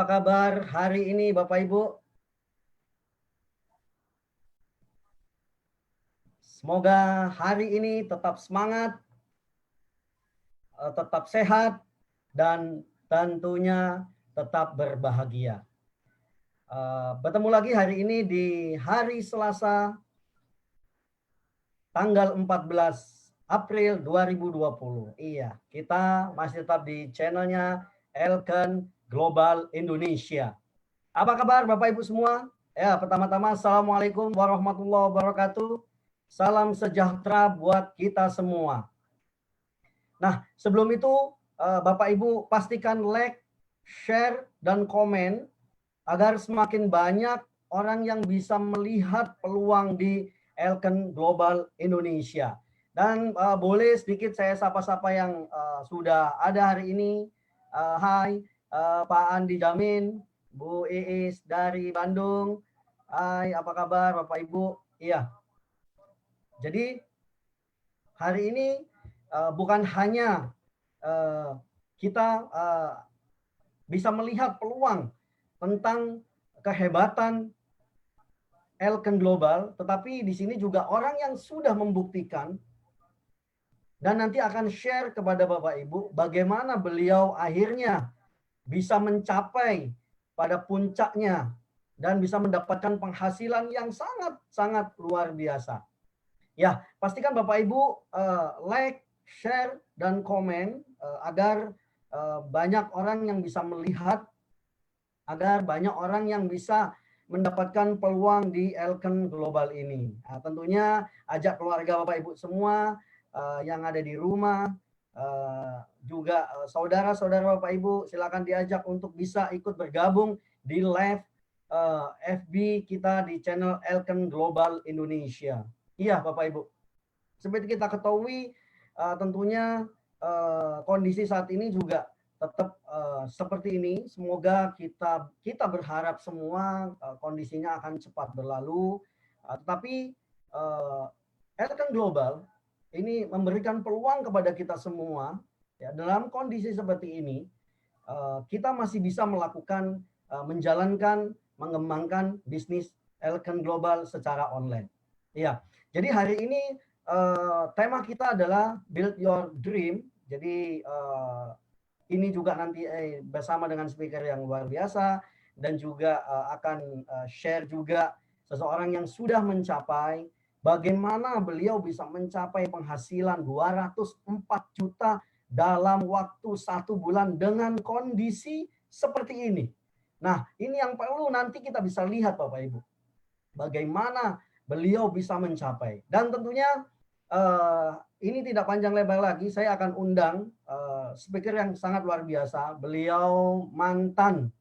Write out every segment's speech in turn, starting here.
Apa kabar hari ini Bapak Ibu? Semoga hari ini tetap semangat, tetap sehat, dan tentunya tetap berbahagia. Bertemu lagi hari ini di hari Selasa tanggal 14 April 2020. Iya, kita masih tetap di channelnya Elken Global Indonesia. Apa kabar Bapak Ibu semua? Ya, pertama-tama Assalamualaikum warahmatullahi wabarakatuh. Salam sejahtera buat kita semua. Nah, sebelum itu Bapak Ibu pastikan like, share, dan komen agar semakin banyak orang yang bisa melihat peluang di Elken Global Indonesia. Dan boleh sedikit saya sapa-sapa yang sudah ada hari ini. Hai Pak Andi Jamin, Bu Iis dari Bandung. Hai, apa kabar Bapak Ibu? Iya. Jadi hari ini bukan hanya kita bisa melihat peluang tentang kehebatan Elken Global, tetapi di sini juga orang yang sudah membuktikan dan nanti akan share kepada Bapak Ibu bagaimana beliau akhirnya bisa mencapai pada puncaknya dan bisa mendapatkan penghasilan yang sangat-sangat luar biasa. Ya, pastikan Bapak Ibu like, share, dan komen agar banyak orang yang bisa melihat, agar banyak orang yang bisa mendapatkan peluang di Elken Global ini. Nah, tentunya ajak keluarga Bapak Ibu semua yang ada di rumah, juga saudara-saudara Bapak Ibu silakan diajak untuk bisa ikut bergabung di live FB kita di channel Elken Global Indonesia. Iya Bapak Ibu, seperti kita ketahui tentunya kondisi saat ini juga tetap seperti ini. Semoga kita berharap semua kondisinya akan cepat berlalu. Tetapi Elken Global ini memberikan peluang kepada kita semua ya, dalam kondisi seperti ini kita masih bisa melakukan menjalankan, mengembangkan bisnis Elken Global secara online. Iya. Jadi hari ini tema kita adalah Build Your Dream. Jadi ini juga nanti bersama dengan speaker yang luar biasa dan juga akan share juga seseorang yang sudah mencapai bagaimana beliau bisa mencapai penghasilan 204 juta dalam waktu 1 bulan dengan kondisi seperti ini. Nah, ini yang perlu nanti kita bisa lihat Bapak Ibu. Bagaimana beliau bisa mencapai. Dan tentunya ini tidak panjang lebar lagi, saya akan undang speaker yang sangat luar biasa. Beliau mantan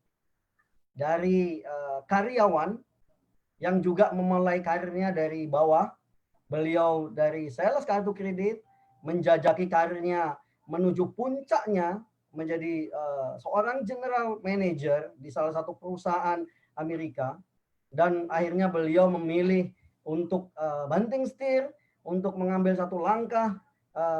dari karyawan yang juga memulai karirnya dari bawah. Beliau dari sales kartu kredit, menjajaki karirnya menuju puncaknya menjadi seorang general manager di salah satu perusahaan Amerika. Dan akhirnya beliau memilih untuk banting setir, untuk mengambil satu langkah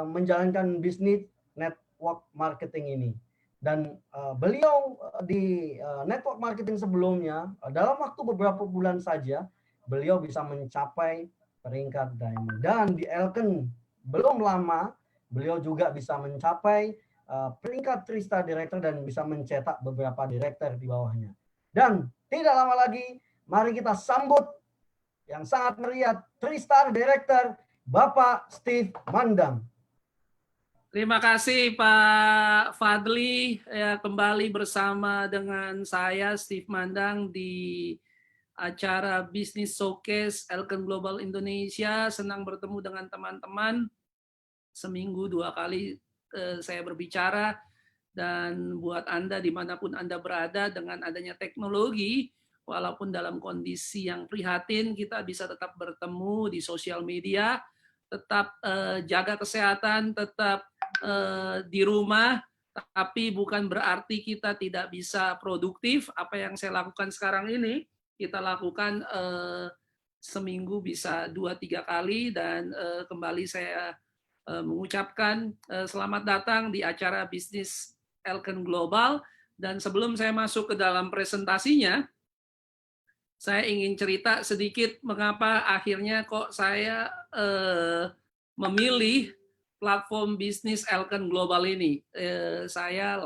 menjalankan bisnis network marketing ini. Dan beliau di network marketing sebelumnya, dalam waktu beberapa bulan saja, beliau bisa mencapai peringkat diamond. Dan di Elken belum lama, beliau juga bisa mencapai peringkat 3-star director dan bisa mencetak beberapa director di bawahnya. Dan tidak lama lagi, mari kita sambut yang sangat meriah 3-star director Bapak Steve Mandang. Terima kasih Pak Fadli, ya, kembali bersama dengan saya Steve Mandang di acara Business Showcase Elken Global Indonesia. Senang bertemu dengan teman-teman. Seminggu 2 kali saya berbicara, dan buat Anda dimanapun Anda berada, dengan adanya teknologi, walaupun dalam kondisi yang prihatin, kita bisa tetap bertemu di sosial media, tetap jaga kesehatan, tetap di rumah, tapi bukan berarti kita tidak bisa produktif. Apa yang saya lakukan sekarang ini, kita lakukan seminggu bisa 2-3 kali, dan kembali saya mengucapkan selamat datang di acara bisnis Elken Global, Dan sebelum saya masuk ke dalam presentasinya, saya ingin cerita sedikit mengapa akhirnya kok saya memilih platform bisnis Elken Global ini. Saya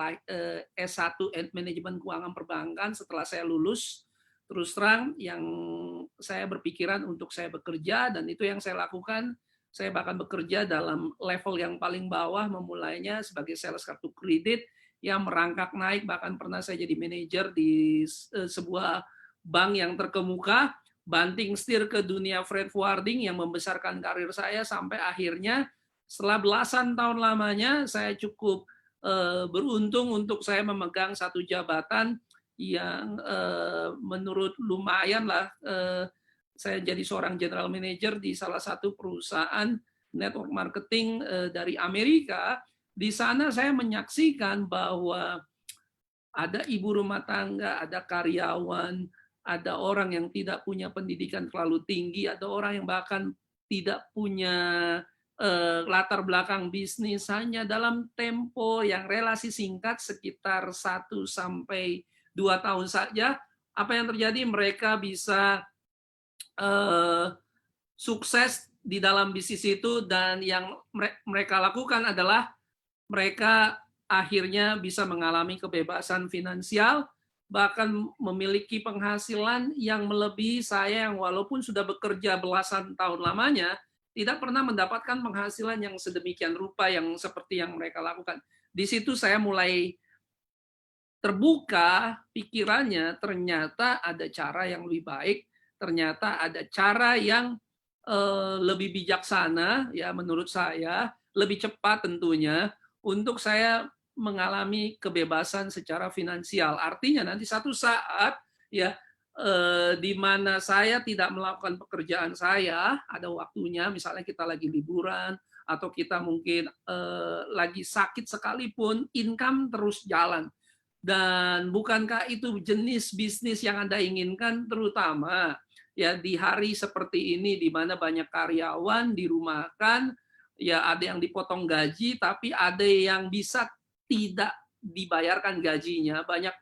S1 Manajemen Keuangan Perbankan setelah saya lulus. Terus terang yang saya berpikiran untuk saya bekerja, dan itu yang saya lakukan. Saya bahkan bekerja dalam level yang paling bawah, memulainya sebagai sales kartu kredit yang merangkak naik, bahkan pernah saya jadi manajer di sebuah bank yang terkemuka, banting setir ke dunia freight forwarding yang membesarkan karir saya sampai akhirnya setelah belasan tahun lamanya saya cukup beruntung untuk saya memegang satu jabatan yang menurut lumayan lah. Saya jadi seorang general manager di salah satu perusahaan network marketing dari Amerika. Di sana saya menyaksikan bahwa ada ibu rumah tangga, ada karyawan, ada orang yang tidak punya pendidikan terlalu tinggi, ada orang yang bahkan tidak punya latar belakang bisnis, hanya dalam tempo yang relasi singkat sekitar 1 sampai 2 tahun saja, apa yang terjadi, mereka bisa sukses di dalam bisnis itu, dan yang mereka lakukan adalah mereka akhirnya bisa mengalami kebebasan finansial, bahkan memiliki penghasilan yang melebihi saya yang walaupun sudah bekerja belasan tahun lamanya, tidak pernah mendapatkan penghasilan yang sedemikian rupa yang seperti yang mereka lakukan. Di situ saya mulai terbuka pikirannya, ternyata ada cara yang lebih baik, ternyata ada cara yang lebih bijaksana, ya menurut saya, lebih cepat tentunya, untuk saya mengalami kebebasan secara finansial. Artinya nanti satu saat ya di mana saya tidak melakukan pekerjaan saya, ada waktunya, misalnya kita lagi liburan atau kita mungkin lagi sakit sekalipun, income terus jalan. Dan bukankah itu jenis bisnis yang Anda inginkan, terutama ya di hari seperti ini di mana banyak karyawan dirumahkan, ya ada yang dipotong gaji, tapi ada yang bisa tidak dibayarkan gajinya. Banyak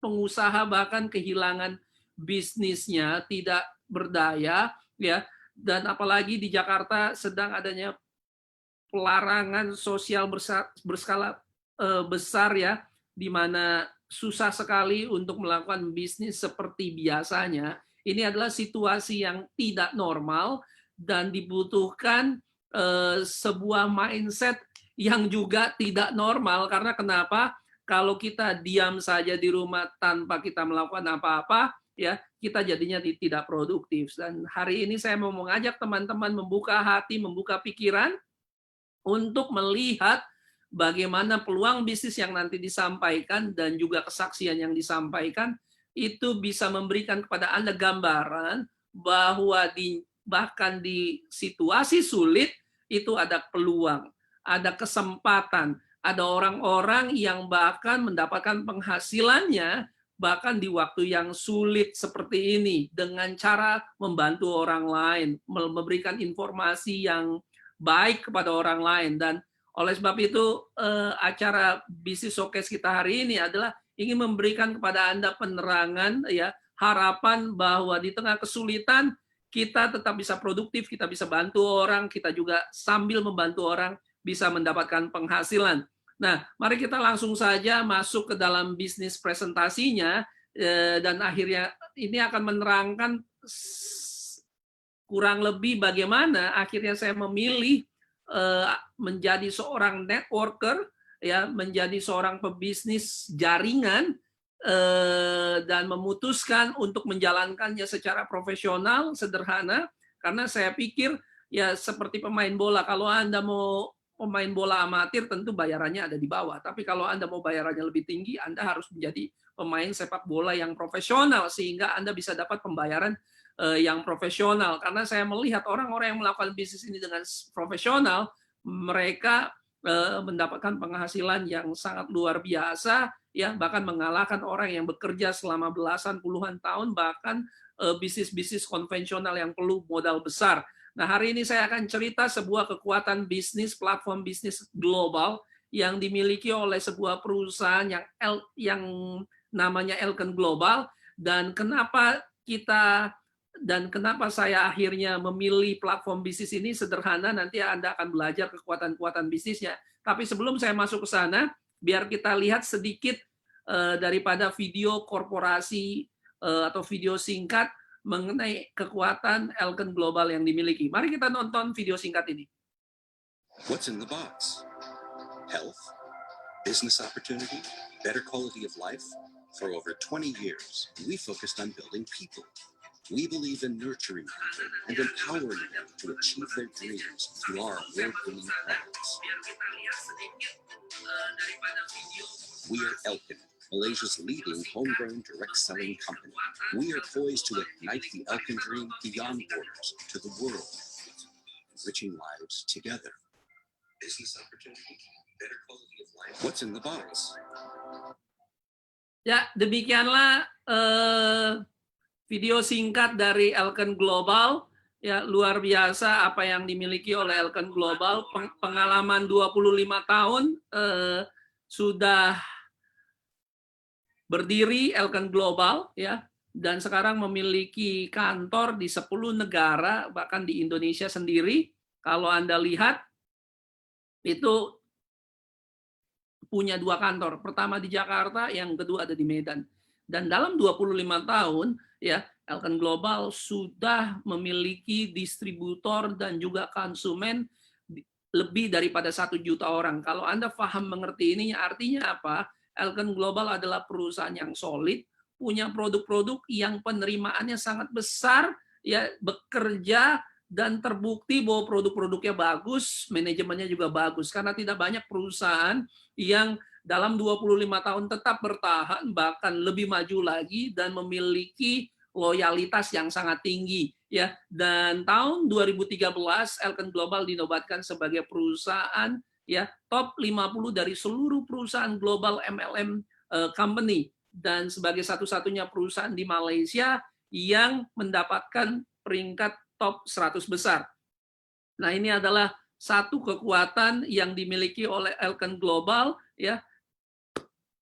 pengusaha bahkan kehilangan bisnisnya, tidak berdaya, ya. Dan apalagi di Jakarta sedang adanya pelarangan sosial berskala besar, ya, di mana susah sekali untuk melakukan bisnis seperti biasanya. Ini adalah situasi yang tidak normal dan dibutuhkan sebuah mindset yang juga tidak normal. Karena kenapa? Kalau kita diam saja di rumah tanpa kita melakukan apa-apa, ya kita jadinya tidak produktif. Dan hari ini saya mau mengajak teman-teman membuka hati, membuka pikiran untuk melihat bagaimana peluang bisnis yang nanti disampaikan dan juga kesaksian yang disampaikan itu bisa memberikan kepada Anda gambaran bahwa bahkan di situasi sulit itu ada peluang, ada kesempatan, ada orang-orang yang bahkan mendapatkan penghasilannya bahkan di waktu yang sulit seperti ini dengan cara membantu orang lain, memberikan informasi yang baik kepada orang lain. Dan oleh sebab itu acara Bisnis Showcase kita hari ini adalah ingin memberikan kepada Anda penerangan, ya, harapan bahwa di tengah kesulitan kita tetap bisa produktif, kita bisa bantu orang, kita juga sambil membantu orang bisa mendapatkan penghasilan. Nah, mari kita langsung saja masuk ke dalam bisnis presentasinya, dan akhirnya ini akan menerangkan kurang lebih bagaimana akhirnya saya memilih menjadi seorang networker, ya, menjadi seorang pebisnis jaringan, dan memutuskan untuk menjalankannya secara profesional, sederhana, karena saya pikir ya seperti pemain bola, kalau Anda mau pemain bola amatir tentu bayarannya ada di bawah, tapi kalau Anda mau bayarannya lebih tinggi, Anda harus menjadi pemain sepak bola yang profesional sehingga Anda bisa dapat pembayaran yang profesional. Karena saya melihat orang-orang yang melakukan bisnis ini dengan profesional, mereka mendapatkan penghasilan yang sangat luar biasa, ya, bahkan mengalahkan orang yang bekerja selama belasan puluhan tahun, bahkan bisnis-bisnis konvensional yang perlu modal besar. Nah, hari ini saya akan cerita sebuah kekuatan bisnis, platform bisnis global yang dimiliki oleh sebuah perusahaan yang namanya Elken Global, dan kenapa saya akhirnya memilih platform bisnis ini sederhana. Nanti Anda akan belajar kekuatan-kekuatan bisnisnya. Tapi sebelum saya masuk ke sana, biar kita lihat sedikit daripada video korporasi atau video singkat mengenai kekuatan Elken Global yang dimiliki. Mari kita nonton video singkat ini. What's in the box? Health, business opportunity, better quality of life. For over 20 years, we focused on building people. We believe in nurturing people and empowering them to achieve their dreams through our award-winning products. We are Elken, Malaysia's leading homegrown direct selling company. We are poised to ignite the Elken dream beyond borders to the world, enriching lives together. Business opportunity, better quality of life. What's in the box? Ya, demikianlah video singkat dari Elken Global. Ya, luar biasa apa yang dimiliki oleh Elken Global. Pengalaman 25 tahun sudah berdiri Elken Global, ya, dan sekarang memiliki kantor di 10 negara, bahkan di Indonesia sendiri. Kalau Anda lihat, itu punya 2 kantor. Pertama di Jakarta, yang kedua ada di Medan. Dan dalam 25 tahun, ya, Elken Global sudah memiliki distributor dan juga konsumen lebih daripada 1 juta orang. Kalau Anda paham mengerti ini, artinya apa? Elken Global adalah perusahaan yang solid, punya produk-produk yang penerimaannya sangat besar, ya, bekerja dan terbukti bahwa produk-produknya bagus, manajemennya juga bagus. Karena tidak banyak perusahaan yang dalam 25 tahun tetap bertahan, bahkan lebih maju lagi, dan memiliki loyalitas yang sangat tinggi. Ya. Dan tahun 2013, Elken Global dinobatkan sebagai perusahaan, ya, top 50 dari seluruh perusahaan global MLM company, dan sebagai satu-satunya perusahaan di Malaysia yang mendapatkan peringkat top 100 besar. Nah, ini adalah satu kekuatan yang dimiliki oleh Elken Global, ya.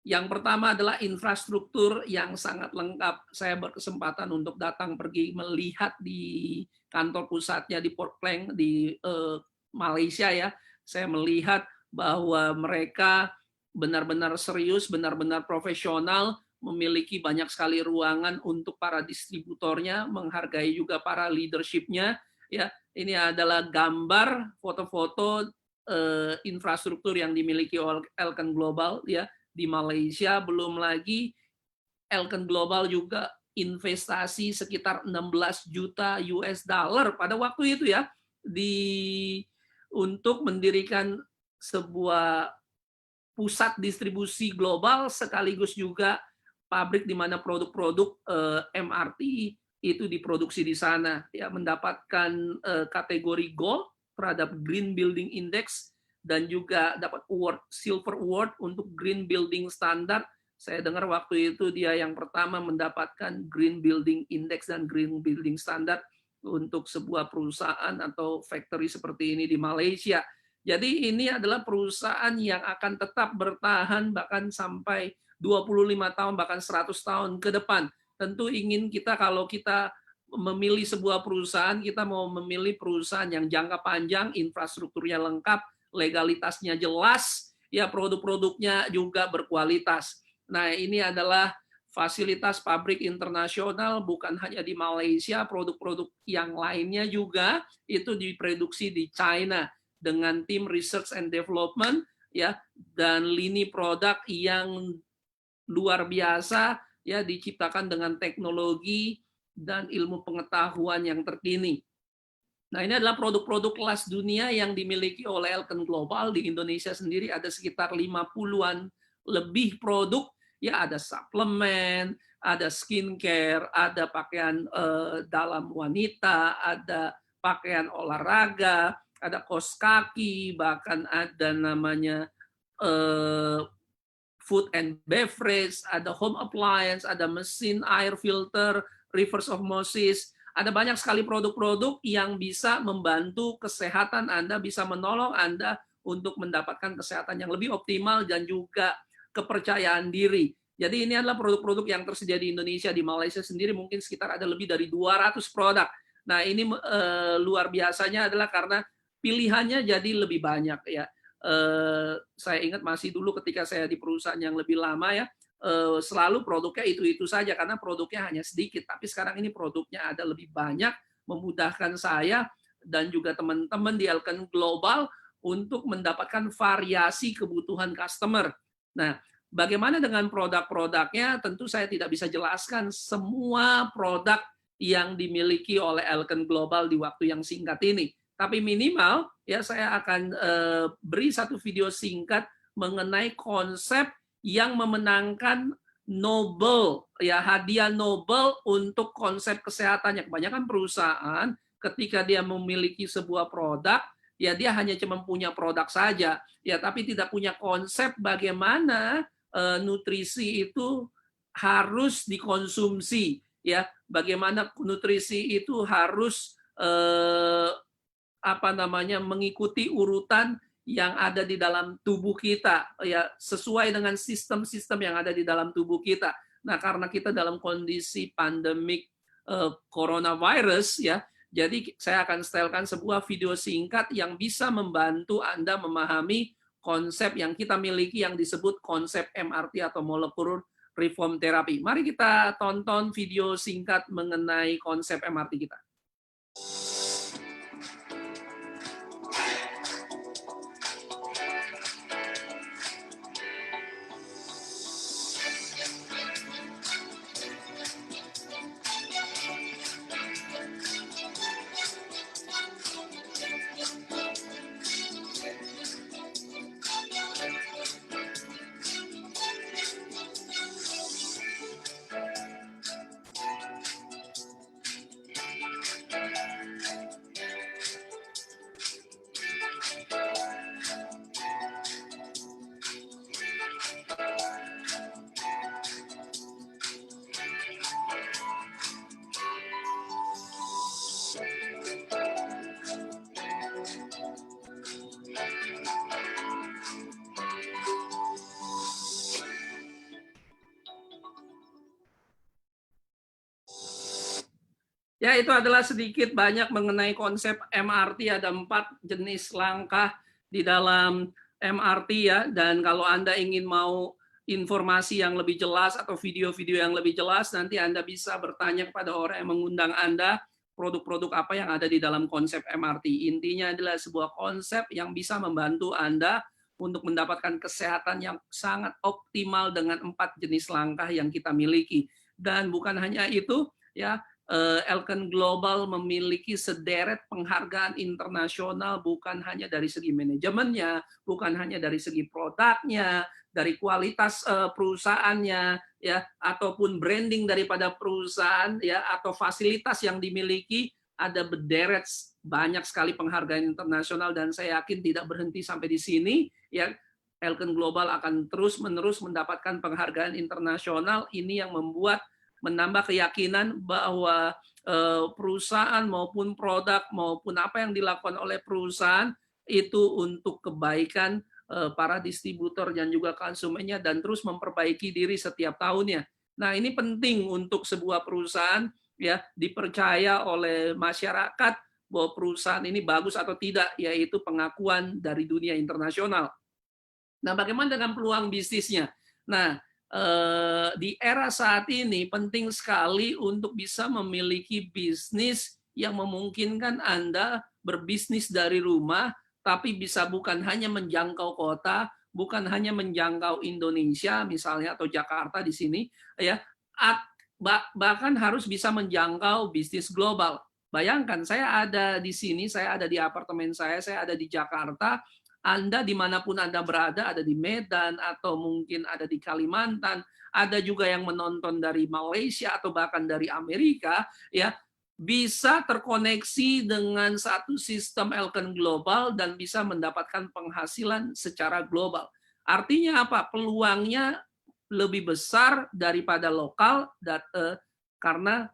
Yang pertama adalah infrastruktur yang sangat lengkap. Saya berkesempatan untuk datang pergi melihat di kantor pusatnya di Port Klang di Malaysia, ya. Saya melihat bahwa mereka benar-benar serius, benar-benar profesional, memiliki banyak sekali ruangan untuk para distributornya, menghargai juga para leadership-nya. Ya, ini adalah gambar foto-foto infrastruktur yang dimiliki oleh Elken Global, ya, di Malaysia. Belum lagi Elken Global juga investasi sekitar 16 juta US dollar pada waktu itu, ya, untuk mendirikan sebuah pusat distribusi global sekaligus juga pabrik di mana produk-produk MRT itu diproduksi di sana, ya, mendapatkan kategori Gold terhadap Green Building Index dan juga dapat award Silver Award untuk Green Building Standard. Saya dengar waktu itu dia yang pertama mendapatkan Green Building Index dan Green Building Standard untuk sebuah perusahaan atau factory seperti ini di Malaysia. Jadi ini adalah perusahaan yang akan tetap bertahan bahkan sampai 25 tahun, bahkan 100 tahun ke depan. Tentu ingin kita, kalau kita memilih sebuah perusahaan, kita mau memilih perusahaan yang jangka panjang, infrastrukturnya lengkap, legalitasnya jelas, ya, produk-produknya juga berkualitas. Nah, ini adalah fasilitas pabrik internasional, bukan hanya di Malaysia, produk-produk yang lainnya juga itu diproduksi di China dengan tim research and development, ya, dan lini produk yang luar biasa, ya, diciptakan dengan teknologi dan ilmu pengetahuan yang terkini. Nah, ini adalah produk-produk kelas dunia yang dimiliki oleh Elken Global. Di Indonesia sendiri ada sekitar 50-an lebih produk, ya, ada suplemen, ada skincare, ada pakaian dalam wanita, ada pakaian olahraga, ada kaos kaki, bahkan ada namanya food and beverage, ada home appliance, ada mesin air filter, reverse osmosis, ada banyak sekali produk-produk yang bisa membantu kesehatan Anda, bisa menolong Anda untuk mendapatkan kesehatan yang lebih optimal dan juga kepercayaan diri. Jadi ini adalah produk-produk yang tersedia di Indonesia. Di Malaysia sendiri mungkin sekitar ada lebih dari 200 produk. Nah ini luar biasanya adalah karena pilihannya jadi lebih banyak ya. Saya ingat masih dulu ketika saya di perusahaan yang lebih lama ya, selalu produknya itu saja karena produknya hanya sedikit. Tapi sekarang ini produknya ada lebih banyak, memudahkan saya dan juga teman-teman di Elken Global untuk mendapatkan variasi kebutuhan customer. Nah, bagaimana dengan produk-produknya? Tentu saya tidak bisa jelaskan semua produk yang dimiliki oleh Elken Global di waktu yang singkat ini. Tapi minimal ya saya akan beri satu video singkat mengenai konsep yang memenangkan Nobel ya, hadiah Nobel untuk konsep kesehatannya. Kebanyakan perusahaan ketika dia memiliki sebuah produk ya dia hanya cuma punya produk saja ya, tapi tidak punya konsep bagaimana nutrisi itu harus dikonsumsi ya, bagaimana nutrisi itu harus mengikuti urutan yang ada di dalam tubuh kita ya, sesuai dengan sistem-sistem yang ada di dalam tubuh kita. Nah, karena kita dalam kondisi pandemik coronavirus ya, jadi saya akan setelkan sebuah video singkat yang bisa membantu Anda memahami konsep yang kita miliki yang disebut konsep MRT atau molecular reform therapy. Mari kita tonton video singkat mengenai konsep MRT kita. Ya, itu adalah sedikit banyak mengenai konsep MRT. Ada 4 jenis langkah di dalam MRT ya. Dan kalau Anda ingin mau informasi yang lebih jelas atau video-video yang lebih jelas, nanti Anda bisa bertanya kepada orang yang mengundang Anda produk-produk apa yang ada di dalam konsep MRT. Intinya adalah sebuah konsep yang bisa membantu Anda untuk mendapatkan kesehatan yang sangat optimal dengan 4 jenis langkah yang kita miliki. Dan bukan hanya itu, ya, Elken Global memiliki sederet penghargaan internasional bukan hanya dari segi manajemennya, bukan hanya dari segi produknya, dari kualitas perusahaannya, ya, ataupun branding daripada perusahaan, ya, atau fasilitas yang dimiliki. Ada berderet banyak sekali penghargaan internasional dan saya yakin tidak berhenti sampai di sini. Ya, Elken Global akan terus-menerus mendapatkan penghargaan internasional. Ini yang membuat menambah keyakinan bahwa perusahaan maupun produk maupun apa yang dilakukan oleh perusahaan itu untuk kebaikan para distributor dan juga konsumennya dan terus memperbaiki diri setiap tahunnya. Nah, ini penting untuk sebuah perusahaan ya dipercaya oleh masyarakat bahwa perusahaan ini bagus atau tidak, yaitu pengakuan dari dunia internasional. Nah, bagaimana dengan peluang bisnisnya? Nah, di era saat ini penting sekali untuk bisa memiliki bisnis yang memungkinkan Anda berbisnis dari rumah, tapi bisa bukan hanya menjangkau kota, bukan hanya menjangkau Indonesia misalnya atau Jakarta di sini, ya, bahkan harus bisa menjangkau bisnis global. Bayangkan saya ada di sini, saya ada di apartemen saya ada di Jakarta. Anda dimanapun Anda berada, ada di Medan atau mungkin ada di Kalimantan, ada juga yang menonton dari Malaysia atau bahkan dari Amerika, ya, bisa terkoneksi dengan satu sistem Elken Global dan bisa mendapatkan penghasilan secara global. Artinya apa? Peluangnya lebih besar daripada lokal karena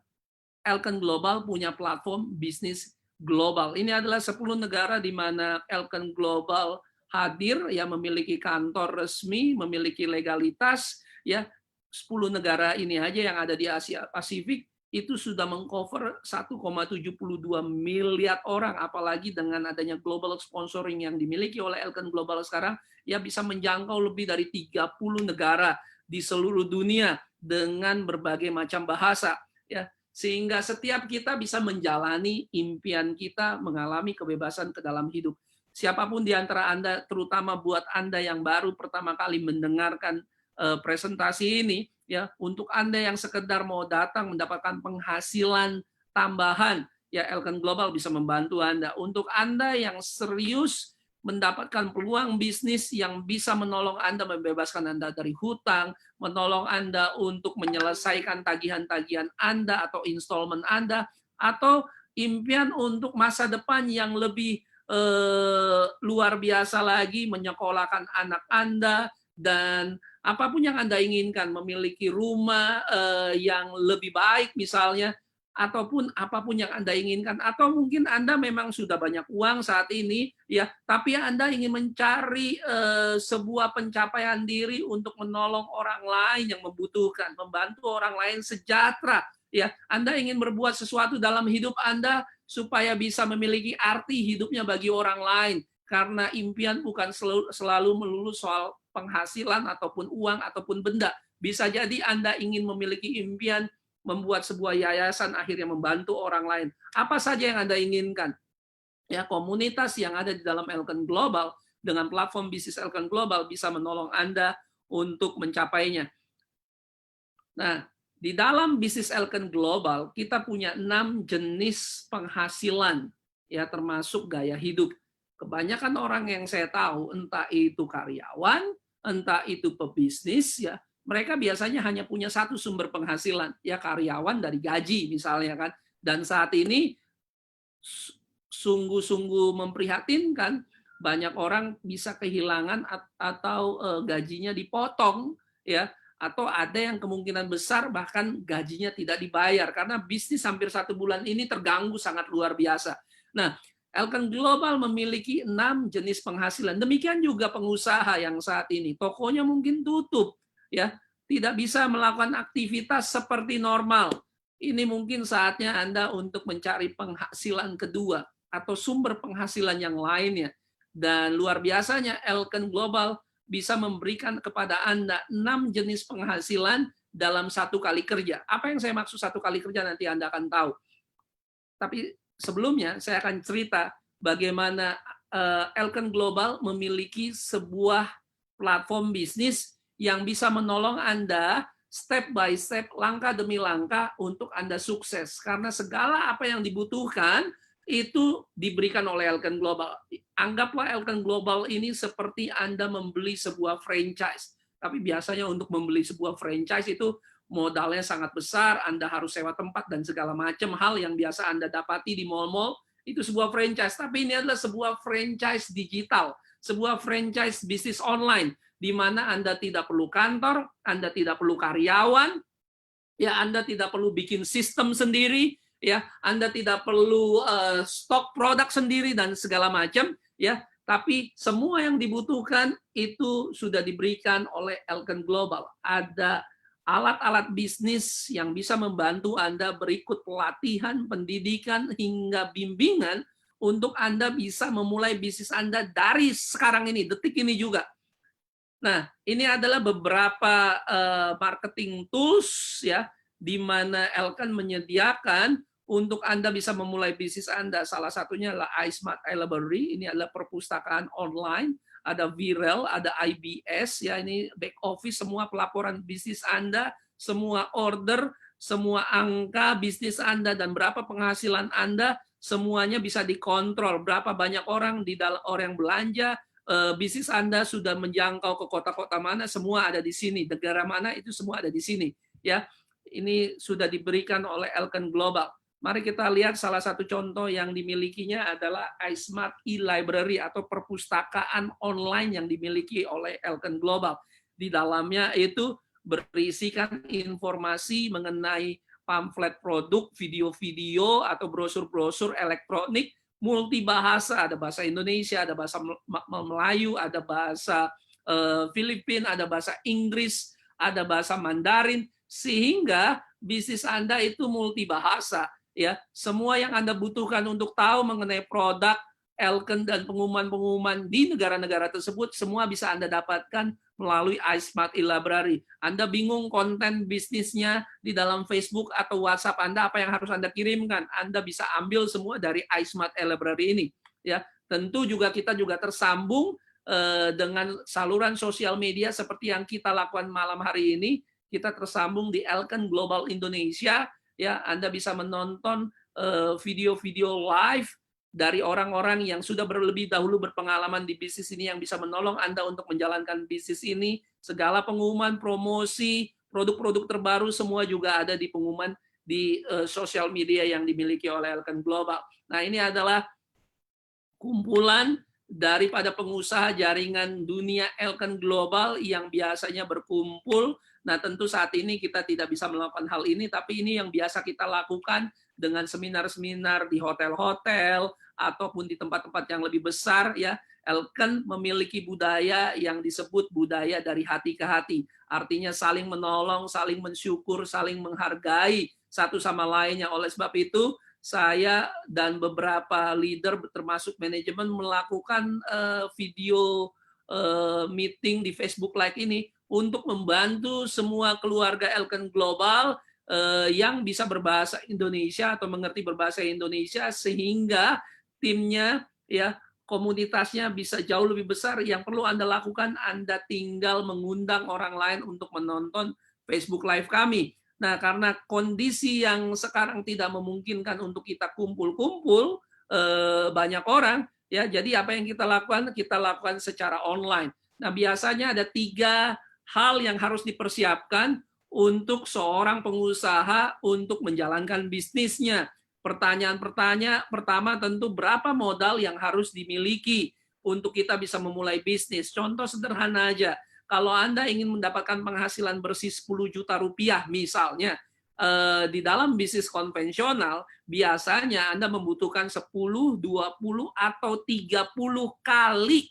Elken Global punya platform bisnis global. Ini adalah 10 negara di mana Elken Global hadir, ya memiliki kantor resmi, memiliki legalitas, ya 10 negara ini aja yang ada di Asia Pasifik itu sudah mengcover 1,72 miliar orang, apalagi dengan adanya global sponsoring yang dimiliki oleh Elkan Global sekarang, ya bisa menjangkau lebih dari 30 negara di seluruh dunia dengan berbagai macam bahasa, ya sehingga setiap kita bisa menjalani impian kita mengalami kebebasan ke dalam hidup. Siapapun di antara Anda, terutama buat Anda yang baru pertama kali mendengarkan presentasi ini, ya untuk Anda yang sekedar mau datang mendapatkan penghasilan tambahan, ya Elkan Global bisa membantu Anda. Untuk Anda yang serius mendapatkan peluang bisnis yang bisa menolong Anda membebaskan Anda dari hutang, menolong Anda untuk menyelesaikan tagihan-tagihan Anda atau installment Anda, atau impian untuk masa depan yang lebih luar biasa lagi, menyekolahkan anak Anda, dan apapun yang Anda inginkan, memiliki rumah yang lebih baik misalnya, ataupun apapun yang Anda inginkan, atau mungkin Anda memang sudah banyak uang saat ini, ya, tapi Anda ingin mencari sebuah pencapaian diri untuk menolong orang lain yang membutuhkan, membantu orang lain sejahtera, ya. Anda ingin berbuat sesuatu dalam hidup Anda supaya bisa memiliki arti hidupnya bagi orang lain, karena impian bukan selalu melulu soal penghasilan ataupun uang ataupun benda. Bisa jadi Anda ingin memiliki impian membuat sebuah yayasan akhirnya membantu orang lain. Apa saja yang Anda inginkan? Ya, komunitas yang ada di dalam Elkan Global dengan platform bisnis Elkan Global bisa menolong Anda untuk mencapainya. Nah, di dalam bisnis Elkan Global kita punya 6 jenis penghasilan, ya termasuk gaya hidup. Kebanyakan orang yang saya tahu, entah itu karyawan, entah itu pebisnis, ya mereka biasanya hanya punya satu sumber penghasilan, ya karyawan dari gaji misalnya kan. Dan saat ini sungguh-sungguh memprihatinkan, banyak orang bisa kehilangan atau gajinya dipotong, ya, atau ada yang kemungkinan besar bahkan gajinya tidak dibayar karena bisnis hampir 1 bulan ini terganggu sangat luar biasa. Nah, Elkan Global memiliki 6 jenis penghasilan. Demikian juga pengusaha yang saat ini tokonya mungkin tutup, ya, tidak bisa melakukan aktivitas seperti normal. Ini mungkin saatnya Anda untuk mencari penghasilan kedua atau sumber penghasilan yang lainnya. Dan luar biasanya Elkan Global bisa memberikan kepada Anda 6 jenis penghasilan dalam 1 kali kerja. Apa yang saya maksud 1 kali kerja nanti Anda akan tahu. Tapi sebelumnya saya akan cerita bagaimana Elkan Global memiliki sebuah platform bisnis yang bisa menolong Anda step by step, langkah demi langkah untuk Anda sukses. Karena segala apa yang dibutuhkan itu diberikan oleh Elkan Global. Anggaplah Elkan Global ini seperti Anda membeli sebuah franchise. Tapi biasanya untuk membeli sebuah franchise itu modalnya sangat besar, Anda harus sewa tempat dan segala macam hal yang biasa Anda dapati di mall-mall, itu sebuah franchise. Tapi ini adalah sebuah franchise digital, sebuah franchise bisnis online, di mana Anda tidak perlu kantor, Anda tidak perlu karyawan, ya Anda tidak perlu bikin sistem sendiri, ya Anda tidak perlu stok produk sendiri dan segala macam, ya. Tapi semua yang dibutuhkan itu sudah diberikan oleh Elkan Global. Ada alat-alat bisnis yang bisa membantu Anda berikut pelatihan, pendidikan, hingga bimbingan untuk Anda bisa memulai bisnis Anda dari sekarang ini, detik ini juga. Nah, ini adalah beberapa marketing tools, ya, di mana Elkan menyediakan untuk Anda bisa memulai bisnis Anda. Salah satunya adalah iSmart Library, ini adalah perpustakaan online. Ada Viral, ada IBS, ya ini back office, semua pelaporan bisnis Anda, semua order, semua angka bisnis Anda, dan berapa penghasilan Anda, semuanya bisa dikontrol. Berapa banyak orang di dalam orang yang belanja, bisnis Anda sudah menjangkau ke kota-kota mana, semua ada di sini. Negara mana, itu semua ada di sini. Ya, ini sudah diberikan oleh Elkan Global. Mari kita lihat salah satu contoh yang dimilikinya adalah iSmart e-Library atau perpustakaan online yang dimiliki oleh Elkan Global. Di dalamnya itu berisikan informasi mengenai pamflet produk, video-video, atau brosur-brosur elektronik, multi bahasa, ada bahasa Indonesia, ada bahasa Melayu, ada bahasa Filipina, ada bahasa Inggris, ada bahasa Mandarin, sehingga bisnis Anda itu multi bahasa. Ya, semua yang Anda butuhkan untuk tahu mengenai produk Elken dan pengumuman-pengumuman di negara-negara tersebut semua bisa Anda dapatkan melalui iSmart e-Library. Anda bingung konten bisnisnya di dalam Facebook atau WhatsApp Anda apa yang harus Anda kirimkan, Anda bisa ambil semua dari iSmart e-Library ini. Ya, tentu juga kita juga tersambung dengan saluran sosial media seperti yang kita lakukan malam hari ini. Kita tersambung di Elken Global Indonesia. Ya, Anda bisa menonton video-video live dari orang-orang yang sudah lebih dahulu berpengalaman di bisnis ini yang bisa menolong Anda untuk menjalankan bisnis ini. Segala pengumuman, promosi, produk-produk terbaru semua juga ada di pengumuman di sosial media yang dimiliki oleh Elken Global. Nah, ini adalah kumpulan daripada pengusaha jaringan dunia Elken Global yang biasanya berkumpul. Nah, tentu saat ini kita tidak bisa melakukan hal ini, tapi ini yang biasa kita lakukan dengan seminar-seminar di hotel-hotel ataupun di tempat-tempat yang lebih besar. Ya, Elken memiliki budaya yang disebut budaya dari hati ke hati. Artinya saling menolong, saling mensyukur, saling menghargai satu sama lainnya. Oleh sebab itu, saya dan beberapa leader termasuk manajemen melakukan video meeting di Facebook Live ini untuk membantu semua keluarga Elken Global yang bisa berbahasa Indonesia atau mengerti berbahasa Indonesia sehingga timnya ya komunitasnya bisa jauh lebih besar. Yang perlu Anda lakukan, Anda tinggal mengundang orang lain untuk menonton Facebook Live kami. Nah, karena kondisi yang sekarang tidak memungkinkan untuk kita kumpul-kumpul banyak orang, ya, jadi apa yang kita lakukan secara online. Nah, biasanya ada 3 hal yang harus dipersiapkan untuk seorang pengusaha untuk menjalankan bisnisnya. Pertanyaan pertama tentu berapa modal yang harus dimiliki untuk kita bisa memulai bisnis. Contoh sederhana aja. Kalau Anda ingin mendapatkan penghasilan bersih 10 juta rupiah misalnya, di dalam bisnis konvensional, biasanya Anda membutuhkan 10, 20, atau 30 kali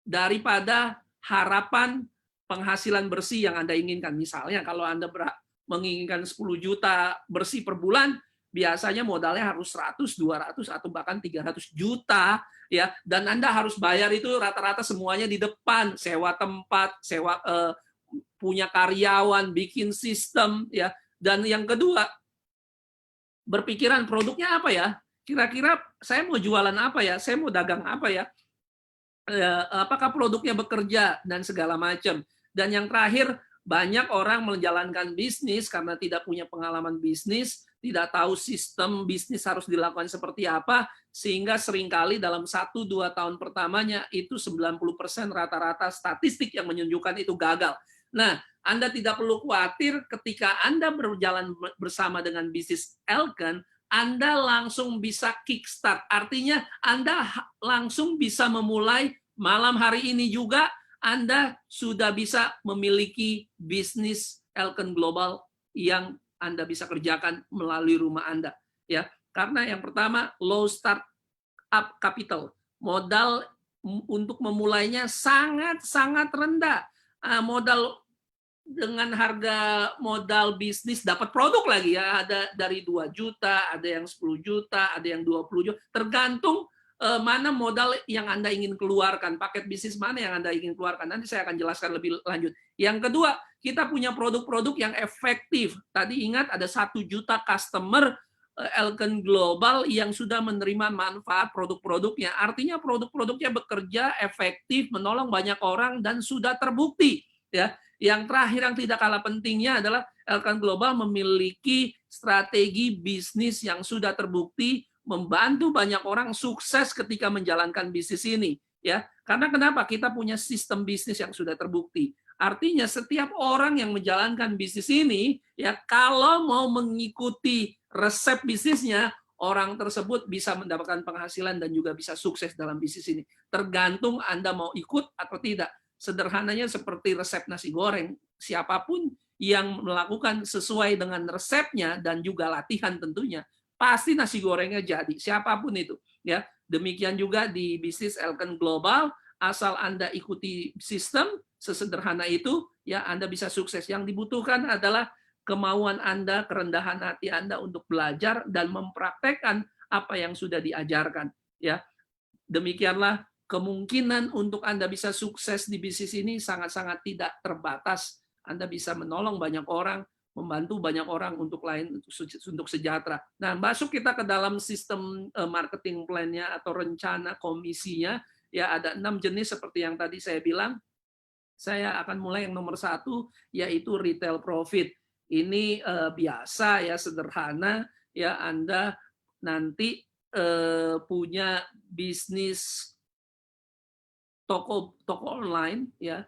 daripada harapan penghasilan bersih yang Anda inginkan. Misalnya kalau Anda menginginkan 10 juta bersih per bulan, biasanya modalnya harus 100, 200, atau bahkan 300 juta. Ya, dan Anda harus bayar itu rata-rata semuanya di depan, sewa tempat, sewa punya karyawan, bikin sistem, ya. Dan yang kedua, berpikiran produknya apa ya? Kira-kira saya mau jualan apa ya? Saya mau dagang apa ya? Apakah produknya bekerja dan segala macam. Dan yang terakhir, banyak orang menjalankan bisnis karena tidak punya pengalaman bisnis, tidak tahu sistem bisnis harus dilakukan seperti apa, sehingga seringkali dalam 1-2 tahun pertamanya itu 90% rata-rata statistik yang menunjukkan itu gagal. Nah, Anda tidak perlu khawatir ketika Anda berjalan bersama dengan bisnis Elken, Anda langsung bisa kickstart. Artinya Anda langsung bisa memulai malam hari ini juga, Anda sudah bisa memiliki bisnis Elken Global yang Anda bisa kerjakan melalui rumah Anda. Ya, karena yang pertama, low start up capital. Modal untuk memulainya sangat-sangat rendah. Modal dengan harga modal bisnis dapat produk lagi ya, ada dari 2 juta, ada yang 10 juta, ada yang 20 juta, tergantung mana modal yang Anda ingin keluarkan, paket bisnis mana yang Anda ingin keluarkan. Nanti saya akan jelaskan lebih lanjut. Yang kedua, kita punya produk-produk yang efektif. Tadi ingat ada 1 juta customer Elken Global yang sudah menerima manfaat produk-produknya. Artinya produk-produknya bekerja efektif, menolong banyak orang dan sudah terbukti. Ya, yang terakhir yang tidak kalah pentingnya adalah Elken Global memiliki strategi bisnis yang sudah terbukti, membantu banyak orang sukses ketika menjalankan bisnis ini. Ya, karena kenapa? Kita punya sistem bisnis yang sudah terbukti. Artinya setiap orang yang menjalankan bisnis ini, ya kalau mau mengikuti resep bisnisnya, orang tersebut bisa mendapatkan penghasilan dan juga bisa sukses dalam bisnis ini. Tergantung Anda mau ikut atau tidak. Sederhananya seperti resep nasi goreng. Siapapun yang melakukan sesuai dengan resepnya dan juga latihan tentunya, pasti nasi gorengnya jadi, siapapun itu. Ya, demikian juga di bisnis Elken Global, asal Anda ikuti sistem sesederhana itu, ya Anda bisa sukses. Yang dibutuhkan adalah kemauan Anda, kerendahan hati Anda untuk belajar dan mempraktekkan apa yang sudah diajarkan. Ya, demikianlah kemungkinan untuk Anda bisa sukses di bisnis ini sangat-sangat tidak terbatas. Anda bisa menolong banyak orang, membantu banyak orang untuk sejahtera. Nah, masuk kita ke dalam sistem marketing plan-nya atau rencana komisinya, ya ada 6 jenis seperti yang tadi saya bilang. Saya akan mulai yang nomor 1, yaitu retail profit. Ini biasa ya, sederhana ya, Anda nanti punya bisnis toko online ya,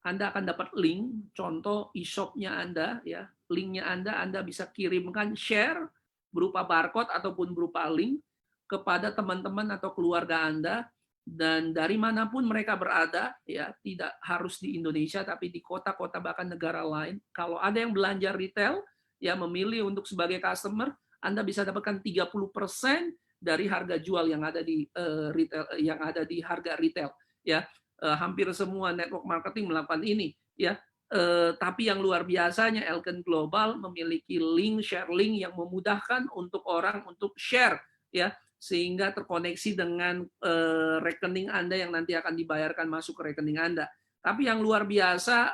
Anda akan dapat link, contoh e-shop-nya Anda ya, linknya Anda bisa kirimkan share berupa barcode ataupun berupa link kepada teman-teman atau keluarga Anda, dan dari manapun mereka berada ya, tidak harus di Indonesia tapi di kota-kota bahkan negara lain. Kalau ada yang belanja retail ya, memilih untuk sebagai customer, Anda bisa dapatkan 30% dari harga jual yang ada di retail, yang ada di harga retail ya. Hampir semua network marketing melakukan ini ya. Tapi yang luar biasanya, Elken Global memiliki link, share link yang memudahkan untuk orang untuk share ya, sehingga terkoneksi dengan rekening Anda yang nanti akan dibayarkan masuk ke rekening Anda. Tapi yang luar biasa,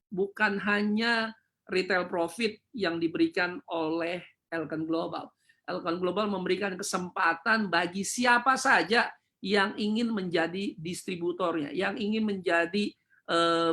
bukan hanya retail profit yang diberikan oleh Elken Global. Elken Global memberikan kesempatan bagi siapa saja yang ingin menjadi distributornya, yang ingin menjadi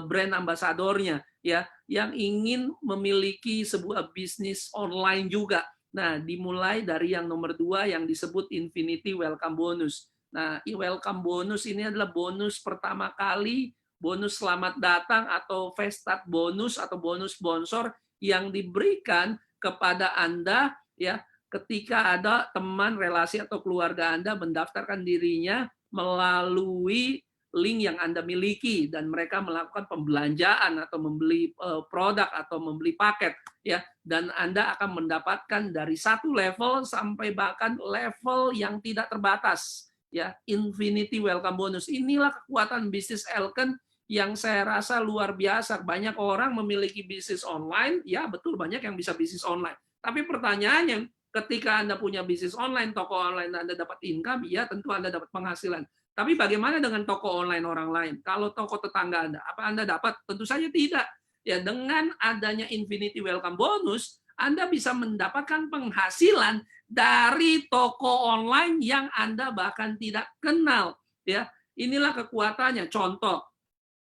brand ambasadornya, ya, yang ingin memiliki sebuah bisnis online juga. Nah, dimulai dari yang nomor 2 yang disebut Infinity Welcome Bonus. Nah, welcome bonus ini adalah bonus pertama kali, bonus selamat datang atau fast start bonus atau bonus sponsor yang diberikan kepada Anda ya, ketika ada teman, relasi atau keluarga Anda mendaftarkan dirinya melalui link yang Anda miliki dan mereka melakukan pembelanjaan atau membeli produk atau membeli paket ya, dan Anda akan mendapatkan dari 1 level sampai bahkan level yang tidak terbatas ya, Infinity Welcome Bonus. Inilah kekuatan bisnis Elken yang saya rasa luar biasa. Banyak orang memiliki bisnis online, ya betul, banyak yang bisa bisnis online. Tapi pertanyaannya, ketika Anda punya bisnis online, toko online, Anda dapat income, ya tentu Anda dapat penghasilan. Tapi bagaimana dengan toko online orang lain? Kalau toko tetangga Anda, apa Anda dapat? Tentu saja tidak. Ya, dengan adanya Infinity Welcome Bonus, Anda bisa mendapatkan penghasilan dari toko online yang Anda bahkan tidak kenal. Ya, inilah kekuatannya. Contoh,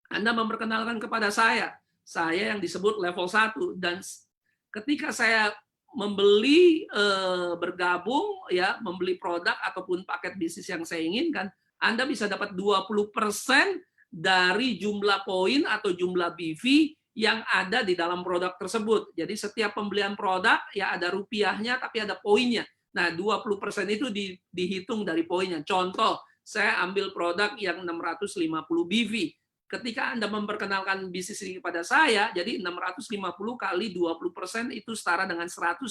Anda memperkenalkan kepada saya yang disebut level 1, dan ketika saya membeli bergabung ya, membeli produk ataupun paket bisnis yang saya inginkan, Anda bisa dapat 20% dari jumlah poin atau jumlah BV yang ada di dalam produk tersebut. Jadi setiap pembelian produk ya ada rupiahnya tapi ada poinnya. Nah, 20% itu dihitung dari poinnya. Contoh, saya ambil produk yang 650 BV. Ketika Anda memperkenalkan bisnis ini kepada saya, jadi 650 kali 20% itu setara dengan 130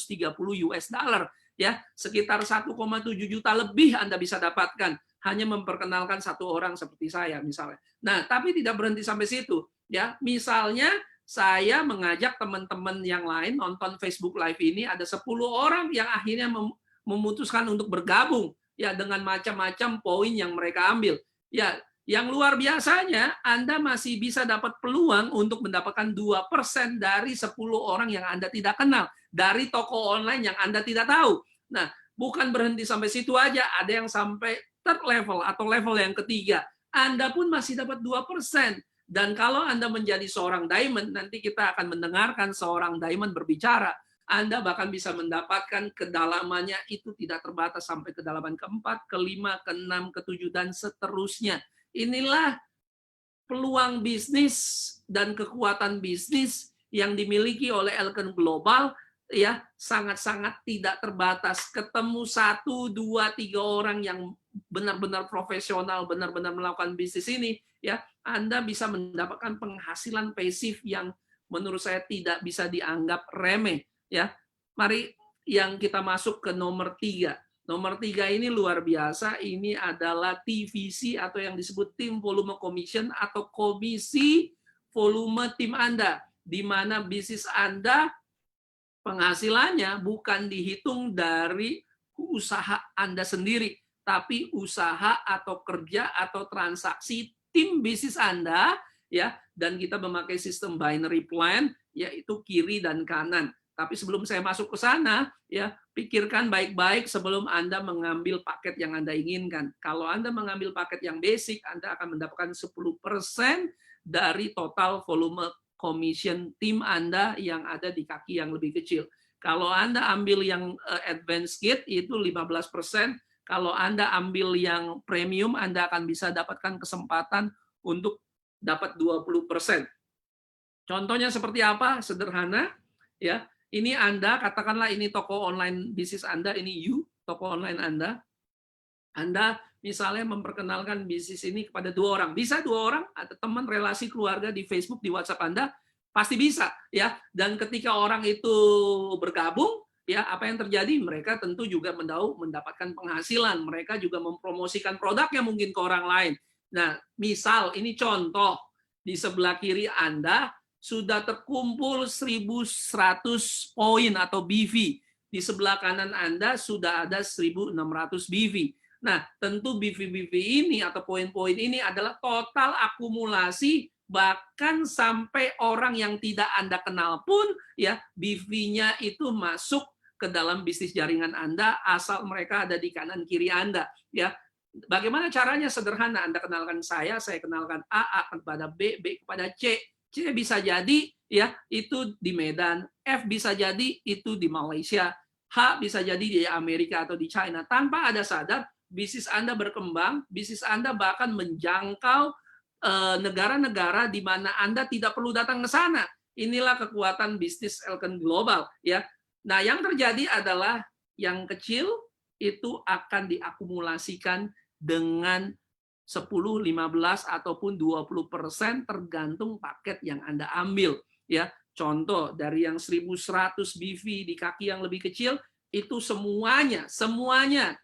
US dollar. Ya, sekitar 1,7 juta lebih Anda bisa dapatkan hanya memperkenalkan 1 orang seperti saya misalnya. Nah, tapi tidak berhenti sampai situ. Ya, misalnya saya mengajak teman-teman yang lain nonton Facebook Live ini, ada 10 orang yang akhirnya memutuskan untuk bergabung ya dengan macam-macam poin yang mereka ambil. Ya, yang luar biasanya, Anda masih bisa dapat peluang untuk mendapatkan 2% dari 10 orang yang Anda tidak kenal, dari toko online yang Anda tidak tahu. Nah, bukan berhenti sampai situ aja, ada yang sampai third level atau level yang ketiga. Anda pun masih dapat 2%. Dan kalau Anda menjadi seorang diamond, nanti kita akan mendengarkan seorang diamond berbicara, Anda bahkan bisa mendapatkan kedalamannya itu tidak terbatas sampai kedalaman ke-4, ke-5, ke-6, ke-7, dan seterusnya. Inilah peluang bisnis dan kekuatan bisnis yang dimiliki oleh Elken Global ya, sangat-sangat tidak terbatas. Ketemu 1, 2, 3 orang yang benar-benar profesional, benar-benar melakukan bisnis ini ya, Anda bisa mendapatkan penghasilan pasif yang menurut saya tidak bisa dianggap remeh ya. Mari yang kita masuk ke nomor 3. Nomor 3 ini luar biasa, ini adalah TVC atau yang disebut Tim Volume Commission atau komisi volume tim Anda, di mana bisnis Anda penghasilannya bukan dihitung dari usaha Anda sendiri, tapi usaha atau kerja atau transaksi tim bisnis Anda ya, dan kita memakai sistem binary plan yaitu kiri dan kanan. Tapi sebelum saya masuk ke sana ya, pikirkan baik-baik sebelum Anda mengambil paket yang Anda inginkan. Kalau Anda mengambil paket yang basic, Anda akan mendapatkan 10% dari total volume commission tim Anda yang ada di kaki yang lebih kecil. Kalau Anda ambil yang advanced kit itu 15%, kalau Anda ambil yang premium Anda akan bisa dapatkan kesempatan untuk dapat 20%. Contohnya seperti apa? Sederhana ya. Ini Anda, katakanlah ini toko online bisnis Anda, ini toko online Anda. Anda misalnya memperkenalkan bisnis ini kepada 2 orang. Bisa 2 orang, ada teman, relasi, keluarga di Facebook, di WhatsApp Anda, pasti bisa ya. Dan ketika orang itu bergabung, ya apa yang terjadi? Mereka tentu juga mendapatkan penghasilan. Mereka juga mempromosikan produknya mungkin ke orang lain. Nah, misal ini contoh, di sebelah kiri Anda sudah terkumpul 1.100 poin atau BV. Di sebelah kanan Anda sudah ada 1.600 BV. Nah, tentu BV-BV ini atau poin-poin ini adalah total akumulasi, bahkan sampai orang yang tidak Anda kenal pun ya BV-nya itu masuk ke dalam bisnis jaringan Anda asal mereka ada di kanan kiri Anda ya. Bagaimana caranya? Sederhana, Anda kenalkan saya kenalkan A kepada B kepada C. C bisa jadi ya itu di Medan, F bisa jadi itu di Malaysia, H bisa jadi di Amerika atau di China. Tanpa ada sadar, bisnis Anda berkembang, bisnis Anda bahkan menjangkau negara-negara di mana Anda tidak perlu datang ke sana. Inilah kekuatan bisnis Elken Global ya. Nah, yang terjadi adalah yang kecil itu akan diakumulasikan dengan 10, 15 ataupun 20% tergantung paket yang Anda ambil ya. Contoh dari yang 1.100 BV di kaki yang lebih kecil itu semuanya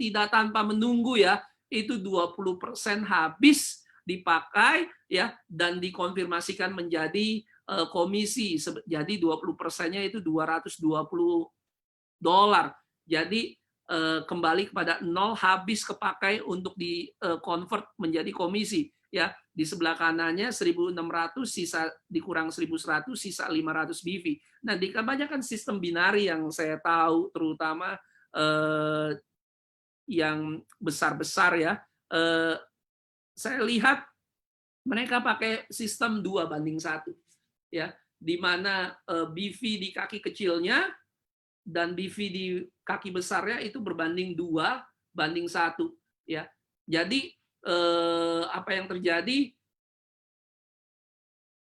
tidak tanpa menunggu ya, itu 20% habis dipakai ya dan dikonfirmasikan menjadi komisi. Jadi 20%-nya itu $220. Jadi kembali kepada 0, habis kepakai untuk di convert menjadi komisi ya. Di sebelah kanannya 1.600 sisa dikurang 1.100 sisa 500 BV. Nah, di kebanyakan sistem binari yang saya tahu terutama yang besar-besar ya, saya lihat mereka pakai sistem 2:1 ya, di mana BV di kaki kecilnya dan BV di kaki besarnya itu berbanding 2:1 ya. Jadi apa yang terjadi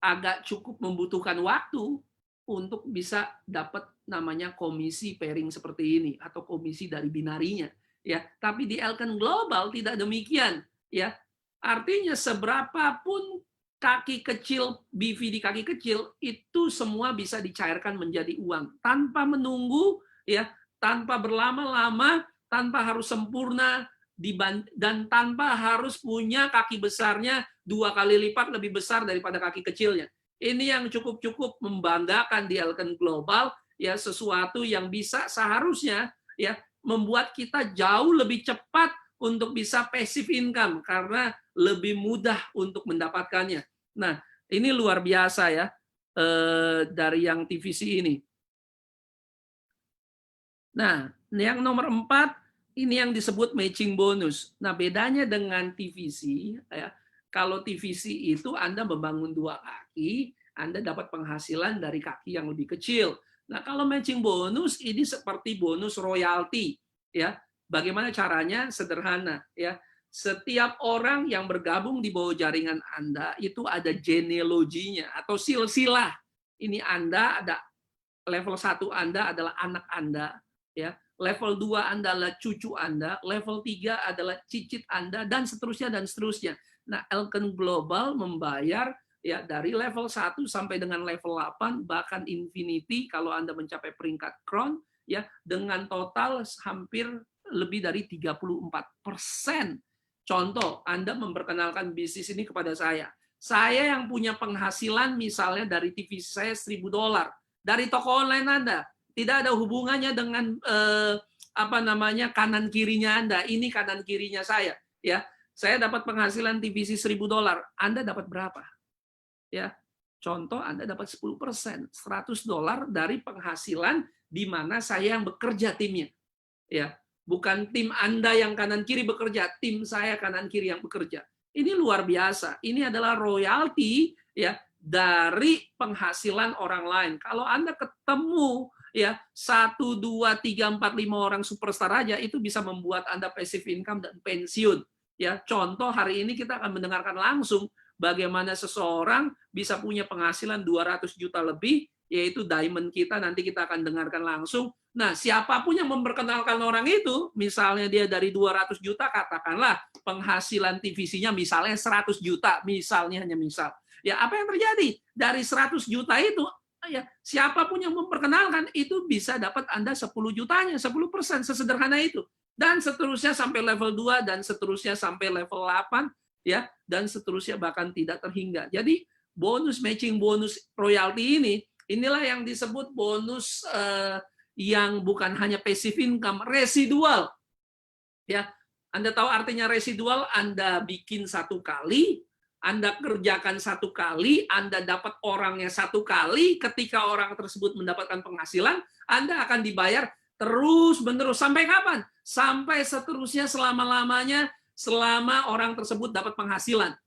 agak cukup membutuhkan waktu untuk bisa dapat namanya komisi pairing seperti ini atau komisi dari binarinya ya. Tapi di Elken Global tidak demikian ya. Artinya seberapapun kaki kecil, BV di kaki kecil itu semua bisa dicairkan menjadi uang tanpa menunggu ya, tanpa berlama-lama, tanpa harus sempurna dan tanpa harus punya kaki besarnya 2 kali lipat lebih besar daripada kaki kecilnya. Ini yang cukup membanggakan di Elken Global ya, sesuatu yang bisa seharusnya ya membuat kita jauh lebih cepat untuk bisa passive income karena lebih mudah untuk mendapatkannya. Nah, ini luar biasa ya dari yang TVC ini. Nah, yang nomor 4 ini yang disebut matching bonus. Nah, bedanya dengan TVC ya, kalau TVC itu Anda membangun 2 kaki, Anda dapat penghasilan dari kaki yang lebih kecil. Nah, kalau matching bonus ini seperti bonus royalti ya. Bagaimana caranya? Sederhana ya. Setiap orang yang bergabung di bawah jaringan Anda itu ada genealoginya atau silsilah. Ini Anda ada level 1 Anda adalah anak Anda ya. Level 2 Anda adalah cucu Anda, level 3 adalah cicit Anda dan seterusnya dan seterusnya. Nah, Elken Global membayar ya dari level 1 sampai dengan level 8 bahkan infinity kalau Anda mencapai peringkat crown ya dengan total hampir lebih dari 34%. Contoh, Anda memperkenalkan bisnis ini kepada saya. Saya yang punya penghasilan misalnya dari TV saya $1.000 dari toko online Anda, tidak ada hubungannya dengan kanan kirinya Anda. Ini kanan kirinya saya, ya. Saya dapat penghasilan TVC $1.000. Anda dapat berapa? Ya. Contoh Anda dapat 10%, $100 dari penghasilan di mana saya yang bekerja timnya. Ya. Bukan tim Anda yang kanan kiri bekerja, tim saya kanan kiri yang bekerja. Ini luar biasa. Ini adalah royalti ya dari penghasilan orang lain. Kalau Anda ketemu ya 1, 2, 3, 4, 5 orang superstar aja itu bisa membuat Anda passive income dan pensiun. Ya, contoh hari ini kita akan mendengarkan langsung bagaimana seseorang bisa punya penghasilan 200 juta lebih, yaitu diamond kita, nanti kita akan dengarkan langsung. Nah, siapapun yang memperkenalkan orang itu, misalnya dia dari 200 juta, katakanlah penghasilan TVC-nya misalnya 100 juta, misalnya hanya misal. Ya, apa yang terjadi? Dari 100 juta itu, ya siapapun yang memperkenalkan itu bisa dapat Anda 10 jutanya, 10%, sesederhana itu. Dan seterusnya sampai level 2 dan seterusnya sampai level 8 ya dan seterusnya bahkan tidak terhingga. Jadi bonus matching bonus royalti inilah yang disebut bonus yang bukan hanya passive income, residual. Ya, Anda tahu artinya residual? Anda bikin 1 kali, Anda kerjakan 1 kali, Anda dapat orangnya 1 kali, ketika orang tersebut mendapatkan penghasilan, Anda akan dibayar terus-menerus. Sampai kapan? Sampai seterusnya selama-lamanya, selama orang tersebut dapat penghasilan.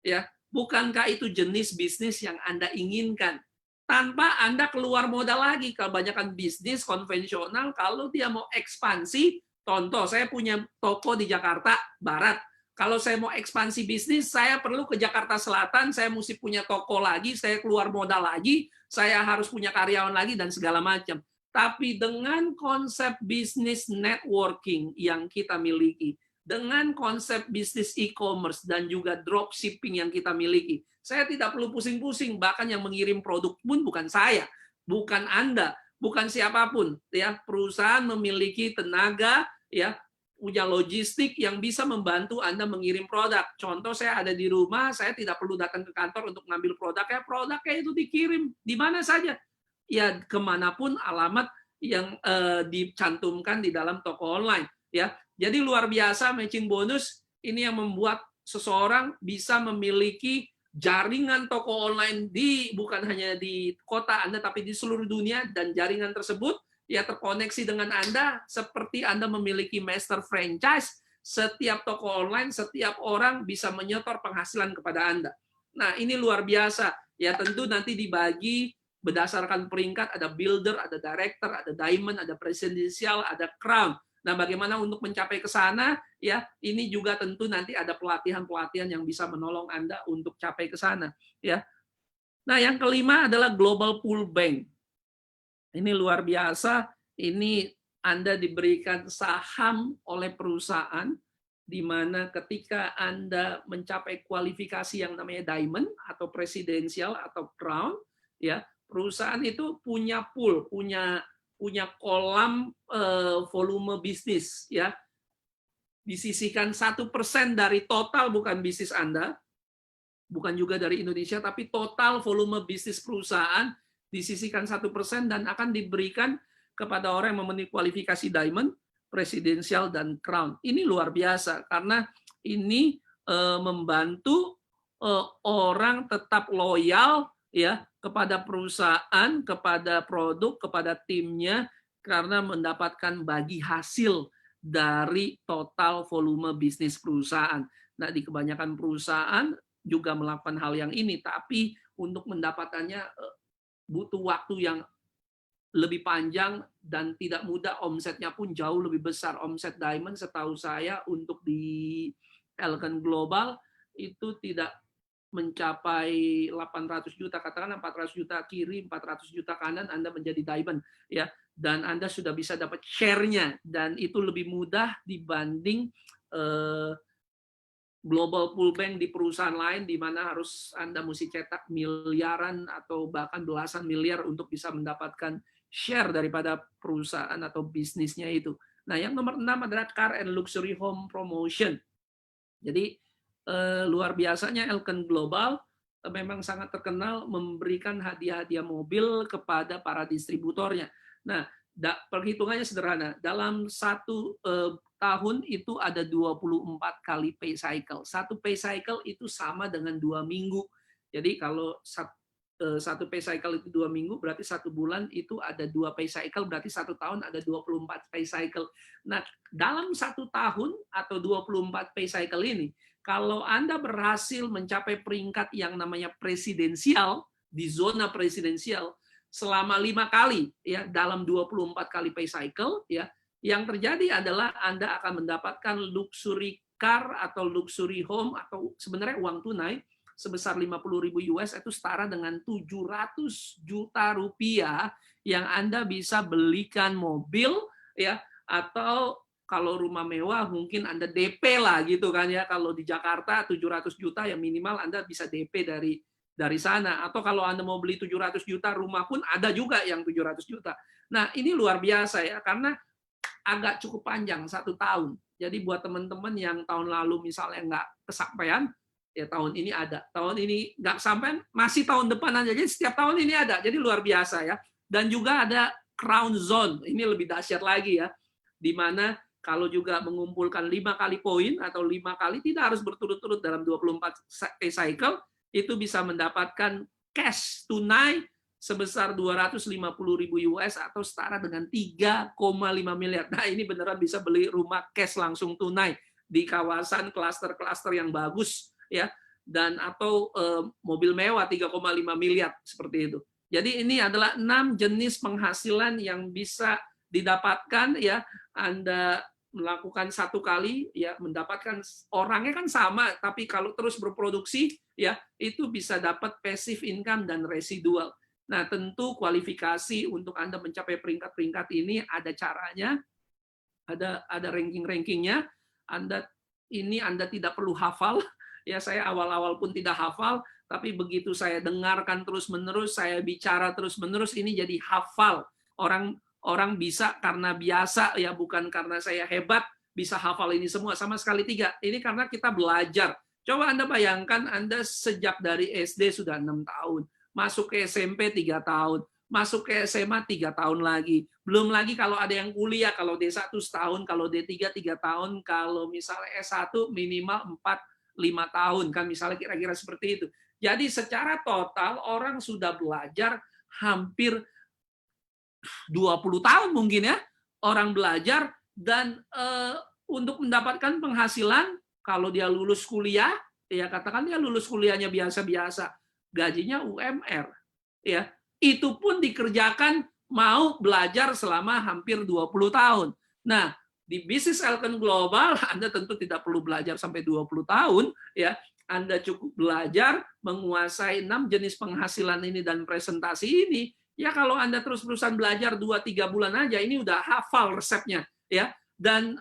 Ya, bukankah itu jenis bisnis yang Anda inginkan? Tanpa Anda keluar modal lagi. Kebanyakan bisnis konvensional, kalau dia mau ekspansi, contoh, saya punya toko di Jakarta Barat. Kalau saya mau ekspansi bisnis, saya perlu ke Jakarta Selatan, saya mesti punya toko lagi, saya keluar modal lagi, saya harus punya karyawan lagi, dan segala macam. Tapi dengan konsep bisnis networking yang kita miliki, dengan konsep bisnis e-commerce dan juga dropshipping yang kita miliki, saya tidak perlu pusing-pusing, bahkan yang mengirim produk pun bukan saya, bukan Anda, bukan siapapun. Ya, perusahaan memiliki tenaga, ya, punya logistik yang bisa membantu Anda mengirim produk. Contoh, saya ada di rumah, saya tidak perlu datang ke kantor untuk mengambil produknya itu dikirim di mana saja. Ya, kemanapun alamat yang dicantumkan di dalam toko online. Ya, jadi luar biasa matching bonus ini yang membuat seseorang bisa memiliki jaringan toko online bukan hanya di kota Anda tapi di seluruh dunia, dan jaringan tersebut ya terkoneksi dengan Anda seperti Anda memiliki master franchise. Setiap toko online, setiap orang bisa menyetor penghasilan kepada Anda. Nah, ini luar biasa. Ya, tentu nanti dibagi berdasarkan peringkat, ada builder, ada director, ada diamond, ada presidential, ada crown. Nah, bagaimana untuk mencapai ke sana? Ya, ini juga tentu nanti ada pelatihan-pelatihan yang bisa menolong Anda untuk capai ke sana. Ya. Nah, yang kelima adalah Global Pool Bank. Ini luar biasa. Ini Anda diberikan saham oleh perusahaan, di mana ketika Anda mencapai kualifikasi yang namanya diamond atau presidential atau crown, ya perusahaan itu punya pool, punya kolam volume bisnis, ya disisihkan 1% dari total, bukan bisnis Anda, bukan juga dari Indonesia, tapi total volume bisnis perusahaan disisihkan 1% dan akan diberikan kepada orang yang memenuhi kualifikasi diamond, presidential, dan crown. Ini luar biasa karena ini membantu orang tetap loyal ya kepada perusahaan, kepada produk, kepada timnya, karena mendapatkan bagi hasil dari total volume bisnis perusahaan. Nah, di kebanyakan perusahaan juga melakukan hal yang ini, tapi untuk mendapatkannya butuh waktu yang lebih panjang dan tidak mudah, omsetnya pun jauh lebih besar. Omset diamond setahu saya untuk di Elkan Global itu tidak mencapai 800 juta, katakanlah 400 juta kiri, 400 juta kanan, Anda menjadi diamond, ya, dan Anda sudah bisa dapat share-nya, dan itu lebih mudah dibanding global pool bank di perusahaan lain di mana harus Anda mesti cetak miliaran atau bahkan belasan miliar untuk bisa mendapatkan share daripada perusahaan atau bisnisnya itu. Nah, yang nomor 6 adalah car and luxury home promotion. Jadi luar biasanya Elken Global memang sangat terkenal memberikan hadiah-hadiah mobil kepada para distributornya. Nah, perhitungannya sederhana. Dalam satu tahun itu ada 24 kali pay cycle. Satu pay cycle itu sama dengan 2 minggu. Jadi kalau satu pay cycle itu 2 minggu, berarti 1 bulan itu ada 2 pay cycle, berarti 1 tahun ada 24 pay cycle. Nah, dalam 1 tahun atau 24 pay cycle ini, kalau Anda berhasil mencapai peringkat yang namanya presidensial, di zona presidensial, selama 5 kali ya dalam 24 kali pay cycle, ya, yang terjadi adalah Anda akan mendapatkan luxury car atau luxury home atau sebenarnya uang tunai sebesar 50.000 US itu setara dengan 700 juta rupiah yang Anda bisa belikan mobil ya, atau kalau rumah mewah mungkin Anda DP lah gitu kan ya. Kalau di Jakarta 700 juta ya minimal Anda bisa DP dari sana. Atau kalau Anda mau beli 700 juta rumah pun ada juga yang 700 juta. Nah, ini luar biasa ya karena agak cukup panjang 1 tahun. Jadi buat teman-teman yang tahun lalu misalnya nggak kesampaian, ya tahun ini ada. Tahun ini nggak sampai, masih tahun depan aja. Jadi setiap tahun ini ada. Jadi luar biasa ya. Dan juga ada Crown Zone. Ini lebih dahsyat lagi ya. Di mana kalau juga mengumpulkan 5 kali poin atau 5 kali tidak harus berturut-turut dalam 24 cycle, itu bisa mendapatkan cash tunai sebesar 250.000 US atau setara dengan 3,5 miliar. Nah, ini beneran bisa beli rumah cash langsung tunai di kawasan klaster-klaster yang bagus ya, dan atau mobil mewah 3,5 miliar seperti itu. Jadi ini adalah 6 jenis penghasilan yang bisa didapatkan ya. Anda melakukan 1 kali ya mendapatkan, orangnya kan sama tapi kalau terus berproduksi ya itu bisa dapat passive income dan residual. Nah, tentu kualifikasi untuk Anda mencapai peringkat-peringkat ini ada caranya, ada ranking-rankingnya. Anda tidak perlu hafal. Ya, saya awal-awal pun tidak hafal, tapi begitu saya dengarkan terus-menerus, saya bicara terus-menerus, ini jadi hafal. Orang bisa karena biasa ya, bukan karena saya hebat bisa hafal ini semua, sama sekali tidak. Ini karena kita belajar. Coba Anda bayangkan Anda sejak dari SD sudah 6 tahun. Masuk ke SMP 3 tahun, masuk ke SMA 3 tahun lagi. Belum lagi kalau ada yang kuliah, kalau D1 setahun, kalau D3 3 tahun, kalau misalnya S1 minimal 4-5 tahun, kan misalnya kira-kira seperti itu. Jadi secara total orang sudah belajar hampir 20 tahun mungkin ya, orang belajar dan untuk mendapatkan penghasilan kalau dia lulus kuliah, ya katakan dia lulus kuliahnya biasa-biasa, gajinya UMR ya, itu pun dikerjakan mau belajar selama hampir 20 tahun. Nah, di bisnis Elken Global Anda tentu tidak perlu belajar sampai 20 tahun ya. Anda cukup belajar menguasai 6 jenis penghasilan ini dan presentasi ini. Ya kalau Anda terus-terusan belajar 2-3 bulan aja ini udah hafal resepnya ya. Dan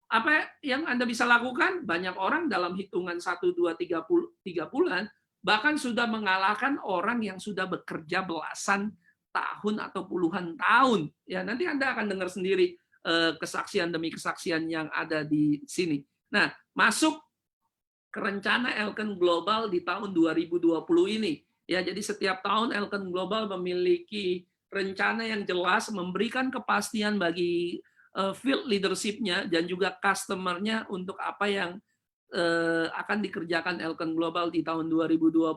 apa yang Anda bisa lakukan? Banyak orang dalam hitungan 1 2 3 bulan bahkan sudah mengalahkan orang yang sudah bekerja belasan tahun atau puluhan tahun. Ya, nanti Anda akan dengar sendiri kesaksian demi kesaksian yang ada di sini. Nah, masuk ke rencana Elken Global di tahun 2020 ini. Ya, jadi setiap tahun Elken Global memiliki rencana yang jelas, memberikan kepastian bagi field leadership-nya dan juga customer-nya untuk apa yang akan dikerjakan Elken Global di tahun 2020.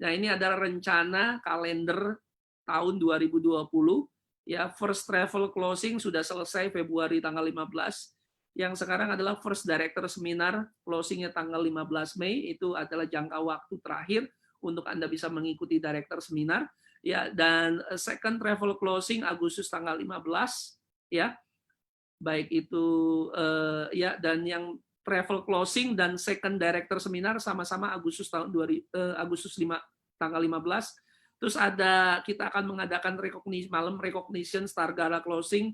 Nah, ini adalah rencana kalender tahun 2020. Ya, first travel closing sudah selesai Februari tanggal 15. Yang sekarang adalah first director seminar closingnya tanggal 15 Mei. Itu adalah jangka waktu terakhir untuk Anda bisa mengikuti director seminar. Ya, dan second travel closing Agustus tanggal 15. Ya, baik itu ya, dan yang travel closing dan second director seminar sama-sama Agustus Agustus 5 tanggal 15. Terus kita akan mengadakan malam recognition Star Gala closing,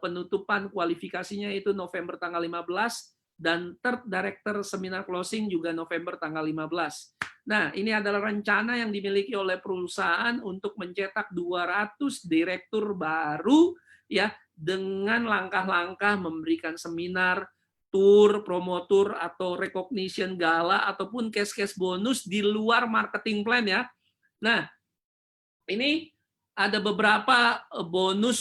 penutupan kualifikasinya itu November tanggal 15 dan third director seminar closing juga November tanggal 15. Nah, ini adalah rencana yang dimiliki oleh perusahaan untuk mencetak 200 direktur baru ya, dengan langkah-langkah memberikan seminar, tour, promotur atau recognition gala ataupun case-case bonus di luar marketing plan ya. Nah, ini ada beberapa bonus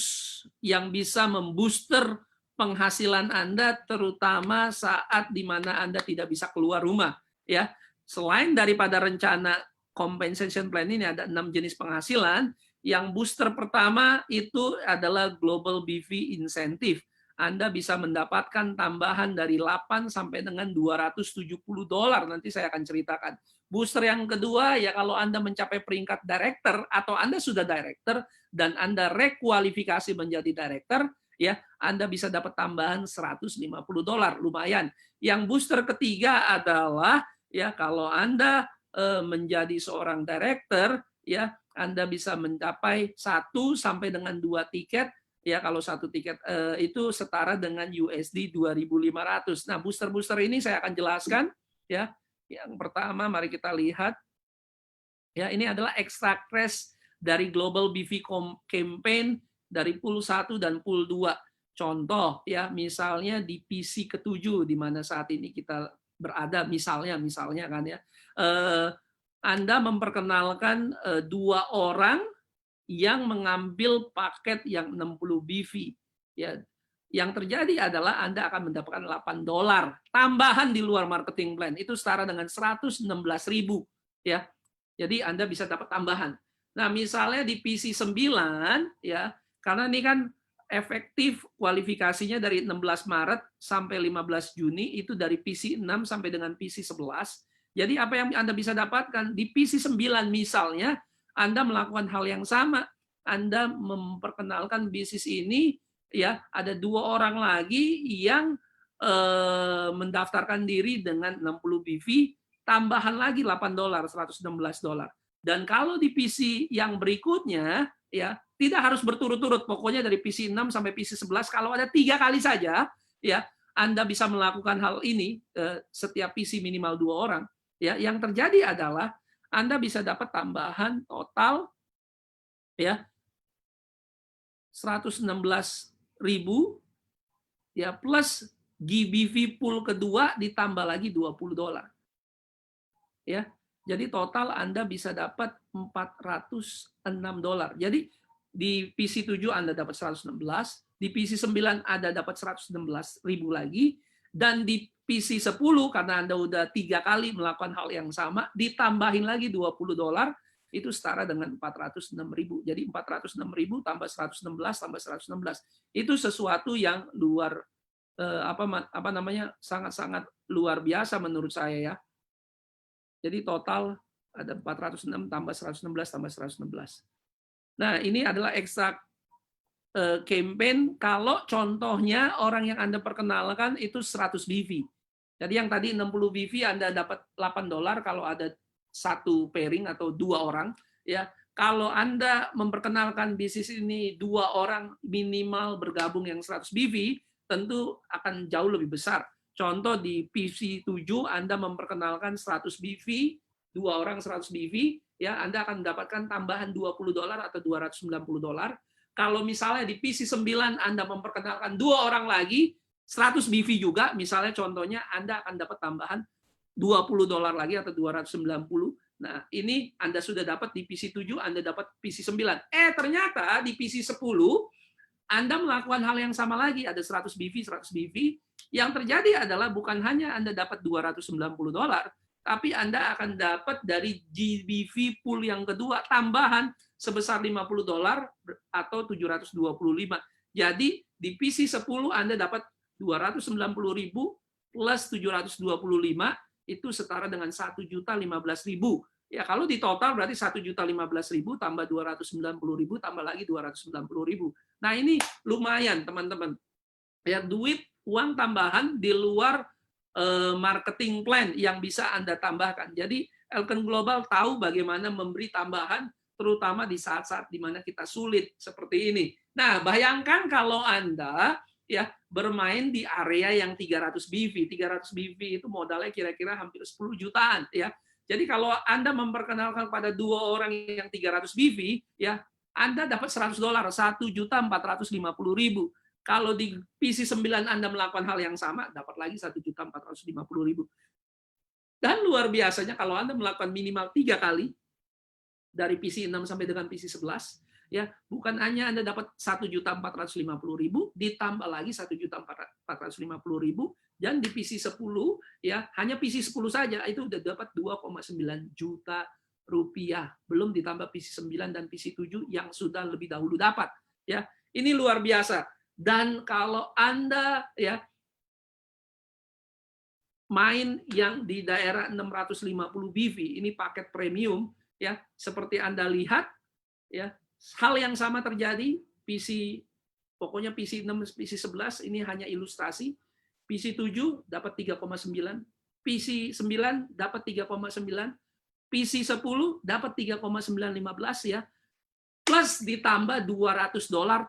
yang bisa membooster penghasilan Anda terutama saat di mana Anda tidak bisa keluar rumah ya. Selain daripada rencana compensation plan ini ada 6 jenis penghasilan. Yang booster pertama itu adalah Global BV Incentive. Anda bisa mendapatkan tambahan dari 8 sampai dengan $270. Nanti saya akan ceritakan. Booster yang kedua ya kalau Anda mencapai peringkat director atau Anda sudah director dan Anda rekualifikasi menjadi director, ya Anda bisa dapat tambahan $150, lumayan. Yang booster ketiga adalah ya kalau Anda menjadi seorang director, ya Anda bisa mencapai 1 sampai dengan 2 tiket. Ya kalau 1 tiket itu setara dengan USD 2.500. Nah, booster-booster ini saya akan jelaskan ya. Yang pertama mari kita lihat. Ya, ini adalah extra crash dari Global BV Campaign dari pool 1 dan pool 2. Contoh ya, misalnya di PC ke-7 di mana saat ini kita berada misalnya kan ya. Anda memperkenalkan 2 orang yang mengambil paket yang 60 BV. Ya, yang terjadi adalah Anda akan mendapatkan $8 tambahan di luar marketing plan. Itu setara dengan 116.000 ya. Jadi Anda bisa dapat tambahan. Nah, misalnya di PC 9 ya, karena ini kan efektif kualifikasinya dari 16 Maret sampai 15 Juni itu dari PC 6 sampai dengan PC 11. Jadi apa yang Anda bisa dapatkan di PC 9 misalnya Anda melakukan hal yang sama. Anda memperkenalkan bisnis ini ya, ada 2 orang lagi yang mendaftarkan diri dengan 60 BV, tambahan lagi $8, $116. Dan kalau di PC yang berikutnya ya, tidak harus berturut-turut, pokoknya dari PC 6 sampai PC 11 kalau ada 3 kali saja ya, Anda bisa melakukan hal ini setiap PC minimal 2 orang. Ya, yang terjadi adalah Anda bisa dapat tambahan total ya 116.000 ya plus GBV pool kedua ditambah lagi $20. Ya. Jadi total Anda bisa dapat $406. Jadi di PC 7 Anda dapat 116, di PC 9 Anda dapat 116.000 lagi, dan di PC 10 karena Anda udah 3 kali melakukan hal yang sama, ditambahin lagi $20, itu setara dengan 406.000. Jadi 406.000 tambah 116 tambah 116. Itu sesuatu yang luar apa namanya sangat-sangat luar biasa menurut saya ya. Jadi total ada 406 tambah 116 tambah 116. Nah, ini adalah ekstra campaign kalau contohnya orang yang Anda perkenalkan itu 100 BV. Jadi yang tadi 60 BV Anda dapat $8 kalau ada 1 pairing atau 2 orang ya. Kalau Anda memperkenalkan bisnis ini 2 orang minimal bergabung yang 100 BV, tentu akan jauh lebih besar. Contoh di PC 7 Anda memperkenalkan 100 BV, 2 orang 100 BV, ya Anda akan mendapatkan tambahan $20 atau $290. Kalau misalnya di PC 9 Anda memperkenalkan 2 orang lagi, 100 BV juga, misalnya contohnya Anda akan dapat tambahan $20 lagi atau 290. Nah, ini Anda sudah dapat di PC 7, Anda dapat PC 9. Ternyata di PC 10 Anda melakukan hal yang sama lagi, ada 100 BV, 100 BV. Yang terjadi adalah bukan hanya Anda dapat $290, tapi Anda akan dapat dari GBV pool yang kedua tambahan sebesar $50 atau 725. Jadi di PC 10 Anda dapat 290.000 plus 725 itu setara dengan 1.015.000. Ya kalau di total berarti 1.015.000 tambah 290.000 tambah lagi 290.000. Nah ini lumayan teman-teman. Ya duit uang tambahan di luar marketing plan yang bisa Anda tambahkan. Jadi Elken Global tahu bagaimana memberi tambahan terutama di saat-saat di mana kita sulit seperti ini. Nah, bayangkan kalau Anda ya bermain di area yang 300 BV. 300 BV itu modalnya kira-kira hampir 10 jutaan ya. Jadi kalau Anda memperkenalkan pada 2 orang yang 300 BV ya, Anda dapat $100, 1.450.000. Kalau di PC 9 Anda melakukan hal yang sama, dapat lagi 1.450.000. Dan luar biasanya kalau Anda melakukan minimal 3 kali dari PC 6 sampai dengan PC 11, ya bukan hanya Anda dapat 1.450.000, ditambah lagi 1.450.000, dan di PC 10 ya hanya PC 10 saja itu udah dapat 2,9 juta rupiah, belum ditambah PC 9 dan PC 7 yang sudah lebih dahulu dapat. Ya, ini luar biasa. Dan kalau Anda ya main yang di daerah 650 BV, ini paket premium ya, seperti Anda lihat ya, hal yang sama terjadi. PC pokoknya PC 6, PC 11 ini hanya ilustrasi. PC 7 dapat 3,9, PC 9 dapat 3,9, PC 10 dapat 3,915 ya. Plus ditambah $200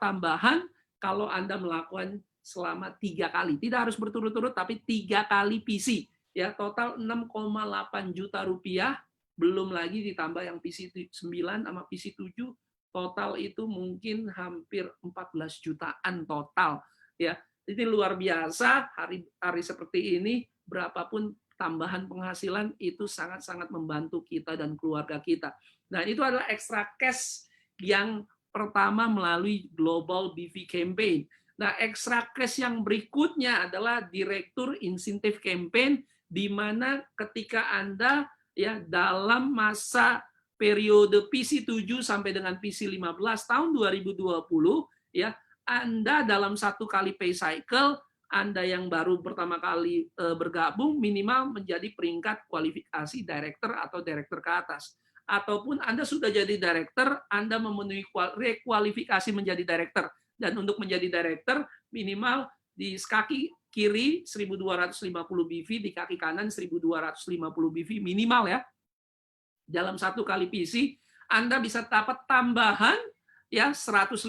tambahan kalau Anda melakukan selama 3 kali. Tidak harus berturut-turut, tapi 3 kali PC. Ya, total 6,8 juta rupiah, belum lagi ditambah yang PC 9 sama PC 7, total itu mungkin hampir 14 jutaan total. Ya, ini luar biasa, hari seperti ini, berapapun tambahan penghasilan itu sangat-sangat membantu kita dan keluarga kita. Nah, itu adalah extra cash yang pertama melalui Global BV Campaign. Nah, extra cash yang berikutnya adalah Direktur Insentif Campaign, di mana ketika Anda ya dalam masa periode PC 7 sampai dengan PC 15 tahun 2020 ya, Anda dalam 1 kali pay cycle, Anda yang baru pertama kali bergabung minimal menjadi peringkat kualifikasi director atau director ke atas. Ataupun Anda sudah jadi director, Anda memenuhi rekualifikasi menjadi director. Dan untuk menjadi director, minimal di kaki kiri 1.250 BV, di kaki kanan 1.250 BV minimal ya. Dalam 1 kali PC, Anda bisa dapat tambahan ya $150.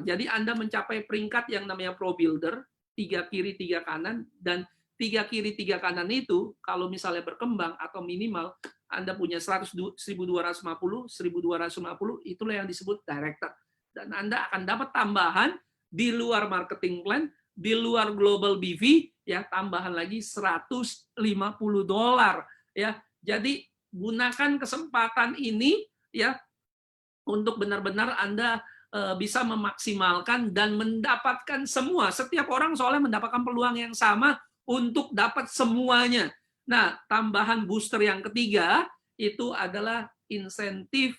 Jadi Anda mencapai peringkat yang namanya Pro Builder, 3 kiri 3 kanan, dan 3 kiri 3 kanan itu kalau misalnya berkembang atau minimal Anda punya 1.250, 1.250, itulah yang disebut director. Dan Anda akan dapat tambahan di luar marketing plan, di luar global BV, ya tambahan lagi $150 ya. Jadi gunakan kesempatan ini ya untuk benar-benar Anda bisa memaksimalkan dan mendapatkan semua. Setiap orang soalnya mendapatkan peluang yang sama untuk dapat semuanya. Nah, tambahan booster yang ketiga itu adalah insentif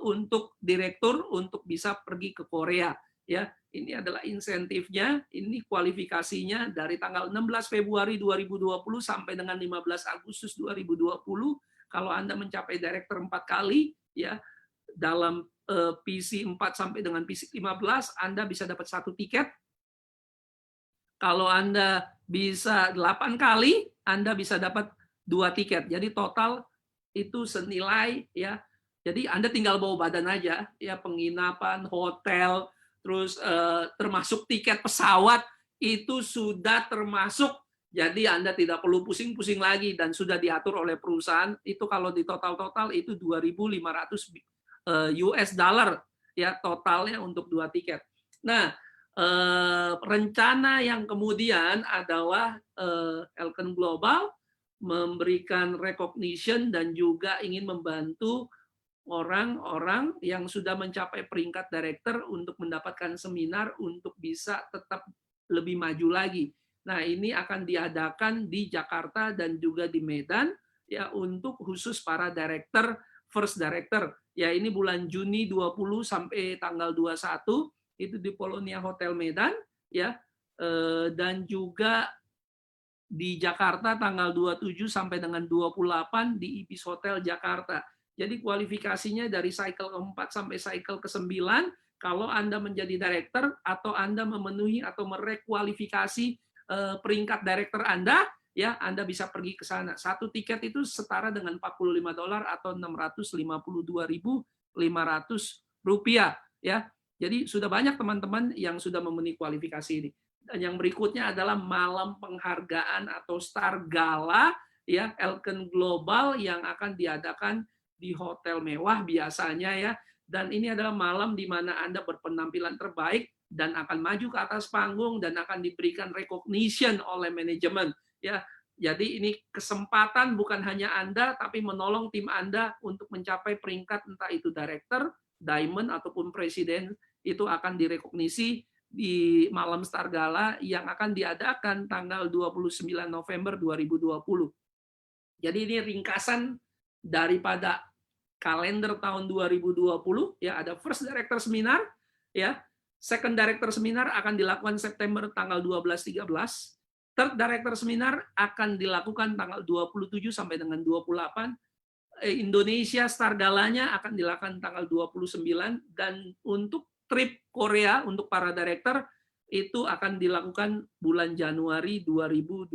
untuk direktur untuk bisa pergi ke Korea. Ya, ini adalah insentifnya, ini kualifikasinya dari tanggal 16 Februari 2020 sampai dengan 15 Agustus 2020. Kalau Anda mencapai direktur 4 kali, ya dalam PC 4 sampai dengan PC 15, Anda bisa dapat 1 tiket. Kalau Anda bisa 8 kali, Anda bisa dapat 2 tiket. Jadi total itu senilai ya. Jadi Anda tinggal bawa badan aja, ya penginapan, hotel, terus termasuk tiket pesawat itu sudah termasuk. Jadi Anda tidak perlu pusing-pusing lagi dan sudah diatur oleh perusahaan. Itu kalau di total-total itu 2.500 US dollar ya totalnya untuk 2 tiket. Nah, rencana yang kemudian adalah Elken Global memberikan recognition dan juga ingin membantu orang-orang yang sudah mencapai peringkat director untuk mendapatkan seminar untuk bisa tetap lebih maju lagi. Nah, ini akan diadakan di Jakarta dan juga di Medan ya untuk khusus para director, first director. Ya, ini bulan Juni 20 sampai tanggal 21 itu di Polonia Hotel Medan ya. Dan juga di Jakarta tanggal 27 sampai dengan 28 di Ibis Hotel Jakarta. Jadi kualifikasinya dari cycle ke-4 sampai cycle ke-9, kalau Anda menjadi director atau Anda memenuhi atau merekualifikasi peringkat director Anda, ya Anda bisa pergi ke sana. 1 tiket itu setara dengan $45 atau 652.500 rupiah, ya. Jadi sudah banyak teman-teman yang sudah memenuhi kualifikasi ini. Dan yang berikutnya adalah malam penghargaan atau Star Gala ya Elken Global yang akan diadakan di hotel mewah biasanya ya. Dan ini adalah malam di mana Anda berpenampilan terbaik dan akan maju ke atas panggung dan akan diberikan recognition oleh manajemen ya. Jadi ini kesempatan bukan hanya Anda tapi menolong tim Anda untuk mencapai peringkat entah itu director, diamond ataupun presiden itu akan direkognisi di malam Star Gala yang akan diadakan tanggal 29 November 2020. Jadi ini ringkasan daripada kalender tahun 2020 ya, ada first director seminar ya, second director seminar akan dilakukan September tanggal 12-13, third director seminar akan dilakukan tanggal 27 sampai dengan 28, Indonesia Star Galanya akan dilakukan tanggal 29, dan untuk trip Korea untuk para director itu akan dilakukan bulan Januari 2021.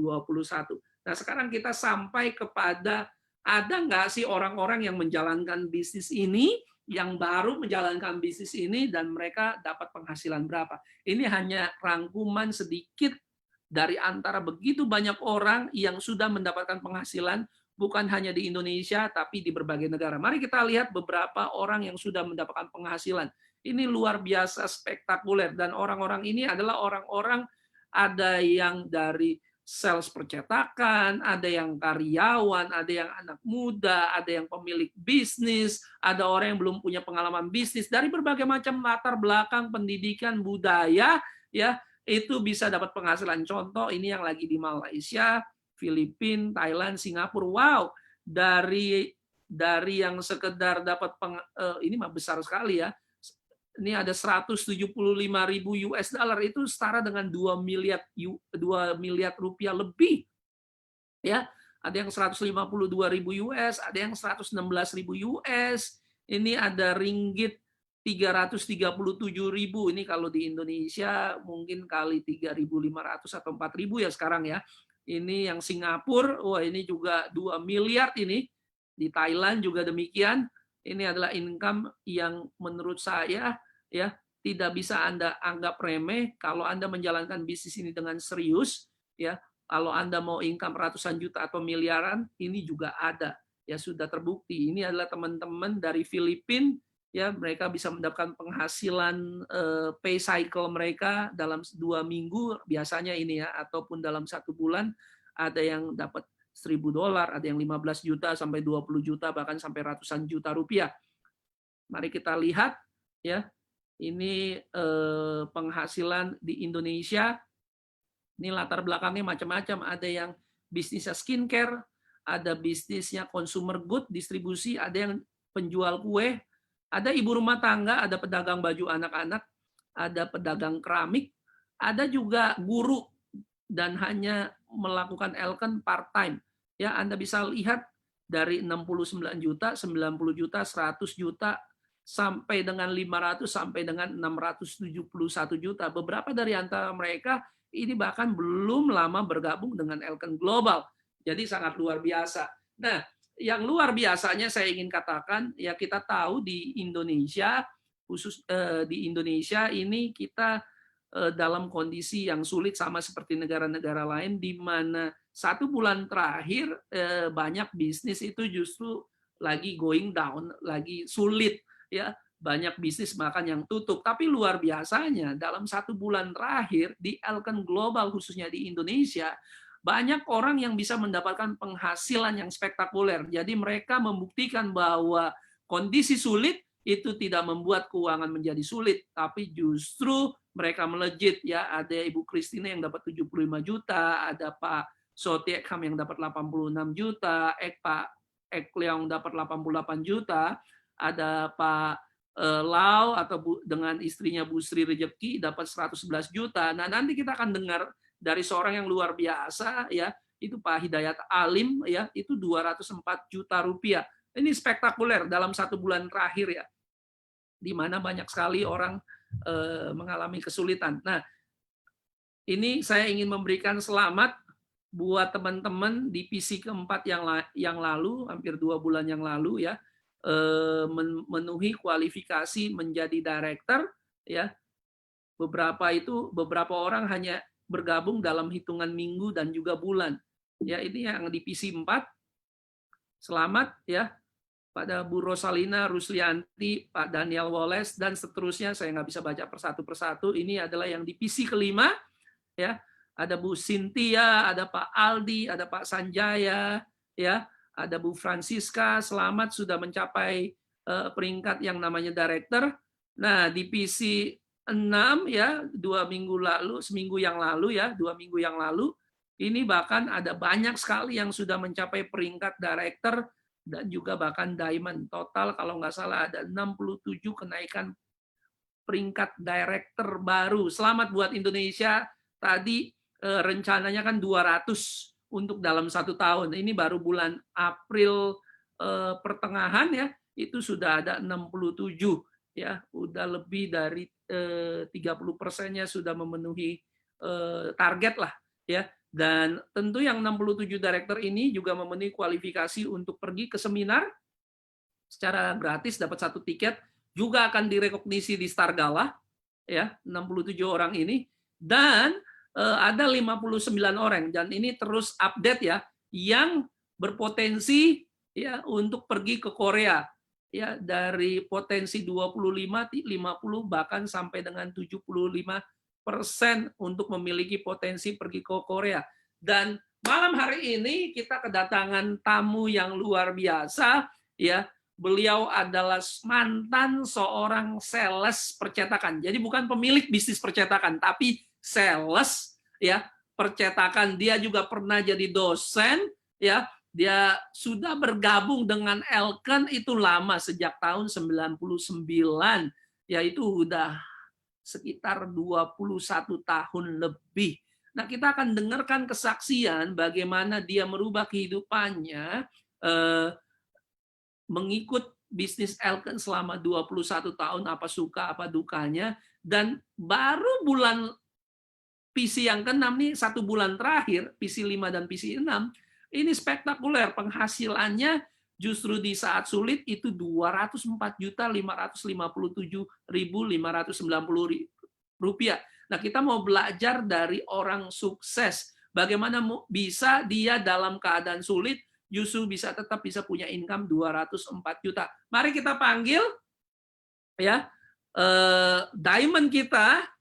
Nah, sekarang kita sampai kepada ada nggak sih orang-orang yang menjalankan bisnis ini, yang baru menjalankan bisnis ini, dan mereka dapat penghasilan berapa? Ini hanya rangkuman sedikit dari antara begitu banyak orang yang sudah mendapatkan penghasilan, bukan hanya di Indonesia, tapi di berbagai negara. Mari kita lihat beberapa orang yang sudah mendapatkan penghasilan. Ini luar biasa spektakuler, dan orang-orang ini adalah orang-orang, ada yang dari sales percetakan, ada yang karyawan, ada yang anak muda, ada yang pemilik bisnis, ada orang yang belum punya pengalaman bisnis, dari berbagai macam latar belakang, pendidikan, budaya, ya itu bisa dapat penghasilan. Contoh ini yang lagi di Malaysia, Filipina, Thailand, Singapura. Wow, dari yang sekedar dapat ini mah besar sekali ya. Ini ada 175.000 US dollar, itu setara dengan 2 miliar rupiah lebih. Ya, ada yang 152.000 US, ada yang 116.000 US. Ini ada ringgit 337.000. Ini kalau di Indonesia mungkin kali 3.500 atau 4.000 ya sekarang ya. Ini yang Singapura, wah ini juga 2 miliar ini. Di Thailand juga demikian. Ini adalah income yang menurut saya ya tidak bisa Anda anggap remeh kalau Anda menjalankan bisnis ini dengan serius ya. Kalau Anda mau income ratusan juta atau miliaran, ini juga ada ya, sudah terbukti. Ini adalah teman-teman dari Filipina ya, mereka bisa mendapatkan penghasilan pay cycle mereka dalam 2 minggu biasanya ini ya, ataupun dalam 1 bulan ada yang dapat $1.000, ada yang 15 juta sampai 20 juta, bahkan sampai ratusan juta rupiah. Mari kita lihat ya, ini penghasilan di Indonesia. Ini latar belakangnya macam-macam. Ada yang bisnisnya skincare, ada bisnisnya consumer good, distribusi, ada yang penjual kue, ada ibu rumah tangga, ada pedagang baju anak-anak, ada pedagang keramik, ada juga guru dan hanya melakukan Elken part-time. Ya, Anda bisa lihat dari 69 juta, 90 juta, 100 juta, sampai dengan 500, sampai dengan 671 juta. Beberapa dari antara mereka ini bahkan belum lama bergabung dengan Elken Global. Jadi sangat luar biasa. Nah, yang luar biasanya saya ingin katakan, ya kita tahu di Indonesia, khusus di Indonesia ini kita dalam kondisi yang sulit sama seperti negara-negara lain, di mana 1 bulan terakhir banyak bisnis itu justru lagi going down, lagi sulit ya, banyak bisnis bahkan yang tutup. Tapi luar biasanya dalam 1 bulan terakhir di Elken Global khususnya di Indonesia, banyak orang yang bisa mendapatkan penghasilan yang spektakuler. Jadi mereka membuktikan bahwa kondisi sulit itu tidak membuat keuangan menjadi sulit, tapi justru mereka melejit ya. Ada Ibu Christina yang dapat 75 juta, ada Pak Sotiekam yang dapat 86 juta, Pak Ek Leong dapat 88 juta, ada Pak Lau atau dengan istrinya Bu Sri Rejeki dapat 111 juta. Nah, nanti kita akan dengar dari seorang yang luar biasa ya, itu Pak Hidayat Alim ya, itu 204 juta rupiah. Ini spektakuler dalam 1 bulan terakhir ya, di mana banyak sekali orang mengalami kesulitan. Nah, ini saya ingin memberikan selamat buat teman-teman di PC keempat yang lalu, hampir 2 bulan yang lalu ya, memenuhi kualifikasi menjadi director ya. Beberapa orang hanya bergabung dalam hitungan minggu dan juga bulan. Ya, ini yang divisi 4. Selamat ya pada Bu Rosalina Ruslianti, Pak Daniel Woles, dan seterusnya. Saya nggak bisa baca persatu-persatu. Ini adalah yang divisi kelima. Ya, ada Bu Cynthia, ada Pak Aldi, ada Pak Sanjaya, ya, ada Bu Francisca. Selamat sudah mencapai peringkat yang namanya director. Nah, divisi 6 ya, 2 minggu lalu, seminggu yang lalu ya, 2 minggu yang lalu, ini bahkan ada banyak sekali yang sudah mencapai peringkat director dan juga bahkan diamond. Total kalau nggak salah ada 67 kenaikan peringkat director baru. Selamat buat Indonesia. Tadi rencananya kan 200 untuk dalam 1 tahun. Ini baru bulan April pertengahan ya, itu sudah ada 67 ya, udah lebih dari 30%-nya sudah memenuhi target lah ya. Dan tentu yang 67 director ini juga memenuhi kualifikasi untuk pergi ke seminar secara gratis, dapat 1 tiket, juga akan direkognisi di Stargala ya, 67 orang ini, dan ada 59 orang, dan ini terus update ya, yang berpotensi ya untuk pergi ke Korea ya, dari potensi 25, 50 bahkan sampai dengan 75% untuk memiliki potensi pergi ke Korea. Dan malam hari ini kita kedatangan tamu yang luar biasa ya. Beliau adalah mantan seorang sales percetakan. Jadi bukan pemilik bisnis percetakan, tapi sales ya, percetakan. Dia juga pernah jadi dosen ya. Dia sudah bergabung dengan Elken itu lama, sejak tahun 99. Ya, itu udah sekitar 21 tahun lebih. Nah, kita akan dengarkan kesaksian bagaimana dia merubah kehidupannya mengikut bisnis Elken selama 21 tahun, apa suka, apa dukanya, dan baru bulan PC yang ke-6 nih, 1 bulan terakhir, PC 5 dan PC 6, ini spektakuler. Penghasilannya justru di saat sulit itu Rp204.557.590. Nah, kita mau belajar dari orang sukses. Bagaimana bisa dia dalam keadaan sulit justru bisa tetap bisa punya income 204 juta. Mari kita panggil ya diamond kita,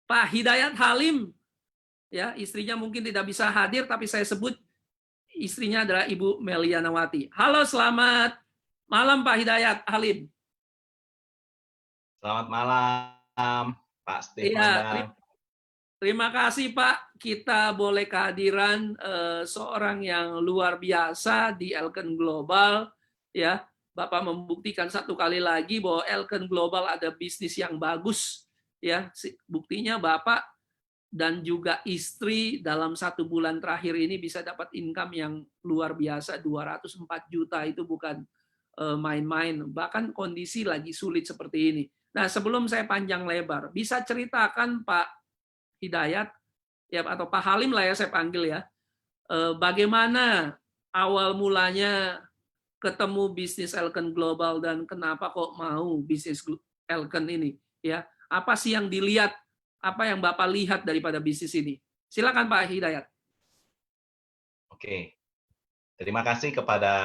Pak Hidayat Halim. Ya, istrinya mungkin tidak bisa hadir, tapi saya sebut istrinya adalah Ibu Melianawati. Halo, selamat malam Pak Hidayat Halim. Selamat malam, Pak Steve Iya, Mandang. terima kasih Pak. Kita boleh kehadiran seorang yang luar biasa di Elken Global. Ya, Bapak membuktikan satu kali lagi bahwa Elken Global ada bisnis yang bagus. Ya, buktinya Bapak dan juga istri dalam 1 bulan terakhir ini bisa dapat income yang luar biasa, 204 juta itu bukan main-main. Bahkan kondisi lagi sulit seperti ini. Nah, sebelum saya panjang lebar, bisa ceritakan Pak Hidayat ya, atau Pak Halim lah ya saya panggil ya, bagaimana awal mulanya ketemu bisnis Elken Global dan kenapa kok mau bisnis Elken ini ya? Apa sih yang dilihat? Apa yang Bapak lihat daripada bisnis ini? Silakan Pak Hidayat. Oke, terima kasih kepada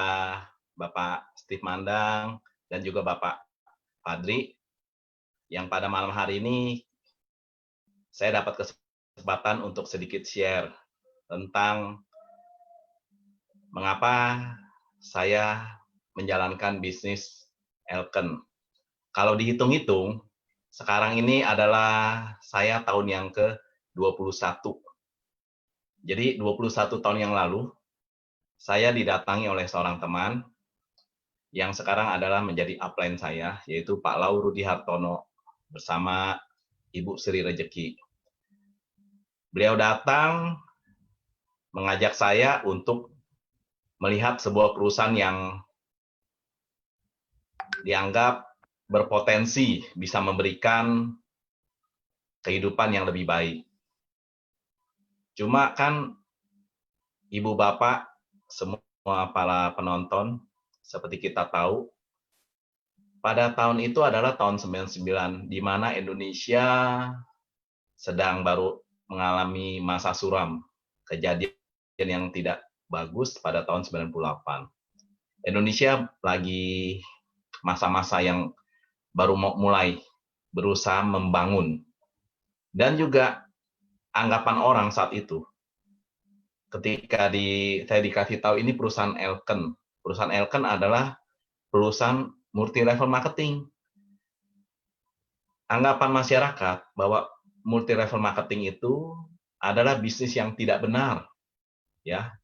Bapak Steve Mandang dan juga Bapak Fadli yang pada malam hari ini saya dapat kesempatan untuk sedikit share tentang mengapa saya menjalankan bisnis Elken. Kalau dihitung-hitung, sekarang ini adalah saya tahun yang ke-21. Jadi 21 tahun yang lalu, saya didatangi oleh seorang teman yang sekarang adalah menjadi upline saya, yaitu Pak Lau Rudi Hartono bersama Ibu Sri Rejeki. Beliau datang mengajak saya untuk melihat sebuah perusahaan yang dianggap berpotensi bisa memberikan kehidupan yang lebih baik. Cuma kan Ibu Bapak, semua para penonton, seperti kita tahu, pada tahun itu adalah tahun 99, di mana Indonesia sedang baru mengalami masa suram, kejadian yang tidak bagus pada tahun 98. Indonesia lagi masa-masa yang baru mau mulai berusaha membangun. Dan juga anggapan orang saat itu, ketika saya dikasih tahu ini perusahaan Elken. Perusahaan Elken adalah perusahaan multi-level marketing. Anggapan masyarakat bahwa multi-level marketing itu adalah bisnis yang tidak benar. Ya,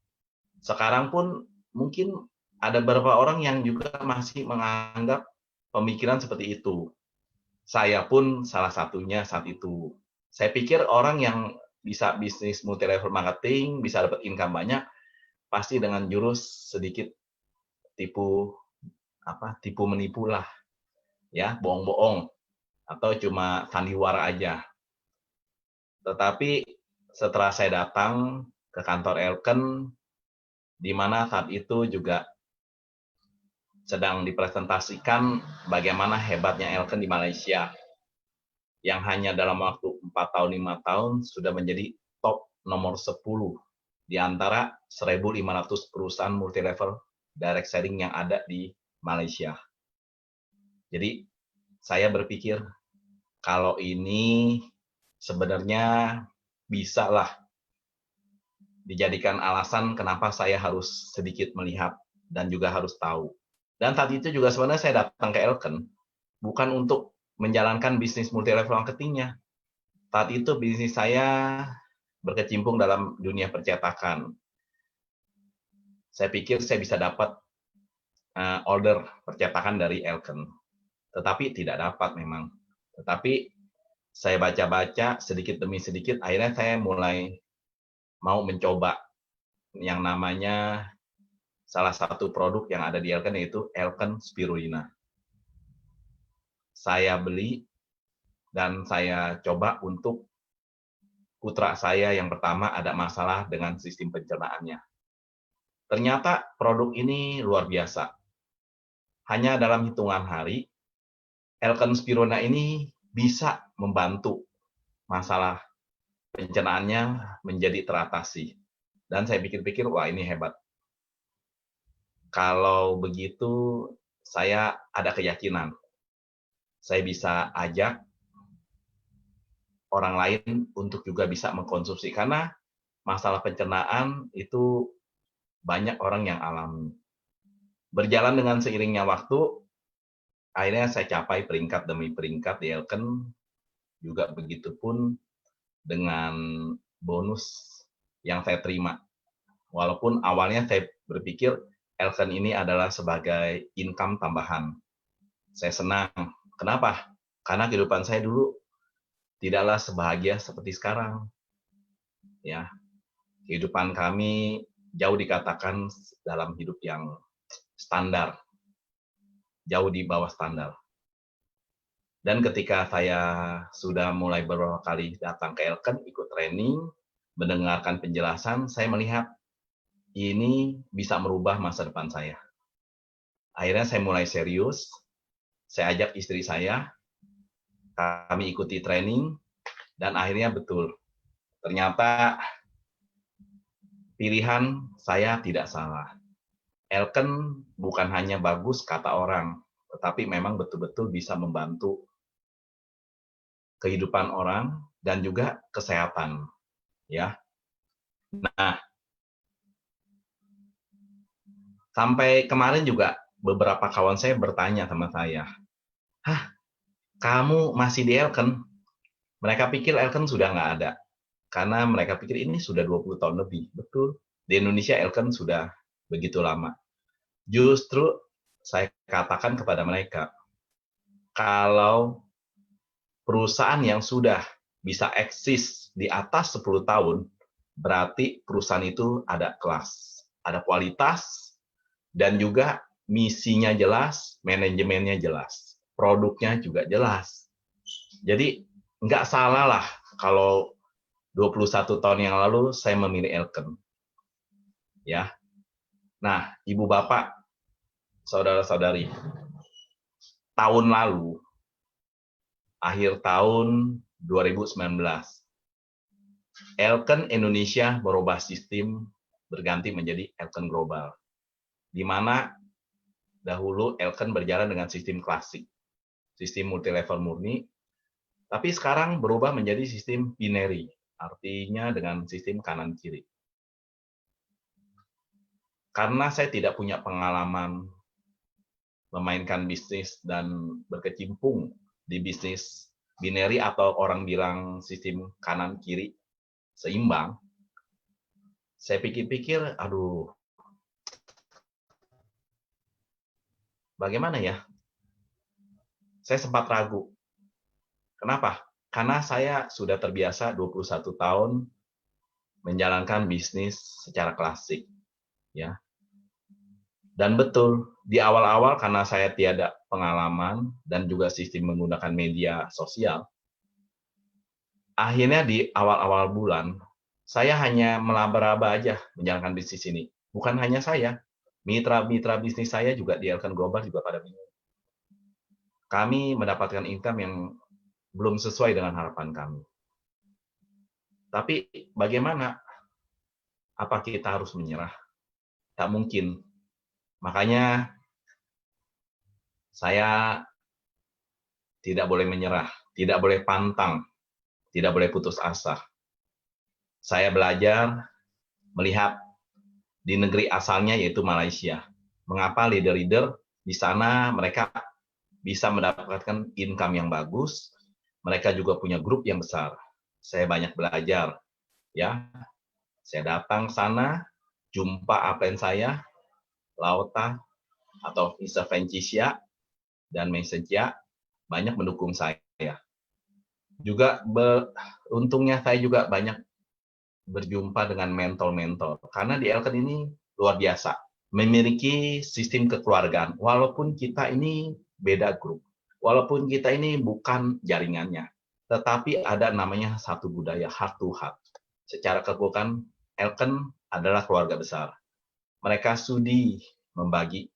sekarang pun mungkin ada beberapa orang yang juga masih menganggap pemikiran seperti itu. Saya pun salah satunya saat itu. Saya pikir orang yang bisa bisnis multi-level marketing, bisa dapat income banyak, pasti dengan jurus sedikit tipu menipu lah, ya, bohong-bohong, atau cuma sandiwara aja. Tetapi setelah saya datang ke kantor Elken, di mana saat itu juga sedang dipresentasikan bagaimana hebatnya Elken di Malaysia, yang hanya dalam waktu 4 tahun, 5 tahun sudah menjadi top nomor 10 di antara 1.500 perusahaan multi-level direct selling yang ada di Malaysia. Jadi saya berpikir kalau ini sebenarnya bisa lah dijadikan alasan kenapa saya harus sedikit melihat dan juga harus tahu. Dan saat itu juga sebenarnya saya datang ke Elken bukan untuk menjalankan bisnis multi-level marketingnya. Saat itu bisnis saya berkecimpung dalam dunia percetakan. Saya pikir saya bisa dapat order percetakan dari Elken. Tetapi tidak dapat memang. Tetapi saya baca-baca sedikit demi sedikit, akhirnya saya mulai mau mencoba yang namanya salah satu produk yang ada di Elken, yaitu Elken Spirulina. Saya beli dan saya coba untuk putra saya yang pertama ada masalah dengan sistem pencernaannya. Ternyata produk ini luar biasa. Hanya dalam hitungan hari, Elken Spirulina ini bisa membantu masalah pencernaannya menjadi teratasi. Dan saya pikir-pikir, wah ini hebat. Kalau begitu, saya ada keyakinan saya bisa ajak orang lain untuk juga bisa mengkonsumsi. Karena masalah pencernaan itu banyak orang yang alami. Berjalan dengan seiringnya waktu, akhirnya saya capai peringkat demi peringkat di Elken. Juga begitu pun dengan bonus yang saya terima. Walaupun awalnya saya berpikir Elken ini adalah sebagai income tambahan. Saya senang. Kenapa? Karena kehidupan saya dulu tidaklah sebahagia seperti sekarang. Ya, kehidupan kami jauh dikatakan dalam hidup yang standar, jauh di bawah standar. Dan ketika saya sudah mulai beberapa kali datang ke Elken, ikut training, mendengarkan penjelasan, saya melihat ini bisa merubah masa depan saya. Akhirnya saya mulai serius, saya ajak istri saya, kami ikuti training, dan akhirnya betul. Ternyata pilihan saya tidak salah. Elken bukan hanya bagus kata orang, tetapi memang betul-betul bisa membantu kehidupan orang dan juga kesehatan. Ya. Nah, sampai kemarin juga beberapa kawan saya bertanya sama saya, "Hah, kamu masih di Elken?" Mereka pikir Elken sudah nggak ada. Karena mereka pikir ini sudah 20 tahun lebih. Betul, di Indonesia Elken sudah begitu lama. Justru saya katakan kepada mereka, kalau perusahaan yang sudah bisa eksis di atas 10 tahun, berarti perusahaan itu ada kelas, ada kualitas, dan juga misinya jelas, manajemennya jelas, produknya juga jelas. Jadi nggak salah lah kalau 21 tahun yang lalu saya memilih Elken. Ya. Nah, Ibu Bapak, saudara-saudari, tahun lalu, akhir tahun 2019, Elken Indonesia berubah sistem berganti menjadi Elken Global, di mana dahulu Elken berjalan dengan sistem klasik, sistem multilevel murni, tapi sekarang berubah menjadi sistem binary, artinya dengan sistem kanan kiri. Karena saya tidak punya pengalaman memainkan bisnis dan berkecimpung di bisnis binary atau orang bilang sistem kanan kiri seimbang, saya pikir-pikir, aduh, bagaimana ya? Saya sempat ragu. Kenapa? Karena saya sudah terbiasa 21 tahun menjalankan bisnis secara klasik, ya. Dan betul, di awal-awal karena saya tiada pengalaman dan juga sistem menggunakan media sosial, akhirnya di awal-awal bulan, saya hanya melaba-laba aja menjalankan bisnis ini. Bukan hanya saya, mitra-mitra bisnis saya juga di Elken Global juga pada bingung. Kami mendapatkan income yang belum sesuai dengan harapan kami. Tapi bagaimana? Apa kita harus menyerah? Tak mungkin. Makanya saya tidak boleh menyerah, tidak boleh pantang, tidak boleh putus asa. Saya belajar melihat di negeri asalnya yaitu Malaysia. Mengapa leader-leader di sana mereka bisa mendapatkan income yang bagus, mereka juga punya grup yang besar. Saya banyak belajar, ya. Saya datang sana, jumpa upline saya, Lauta atau Mr. Francisca dan Mesentia banyak mendukung saya. Juga beruntungnya saya juga banyak berjumpa dengan mentor-mentor karena di Elken ini luar biasa, memiliki sistem kekeluargaan walaupun kita ini beda grup, walaupun kita ini bukan jaringannya, tetapi ada namanya satu budaya, heart to heart. Secara kekeluargaan, Elken adalah keluarga besar. Mereka sudi membagi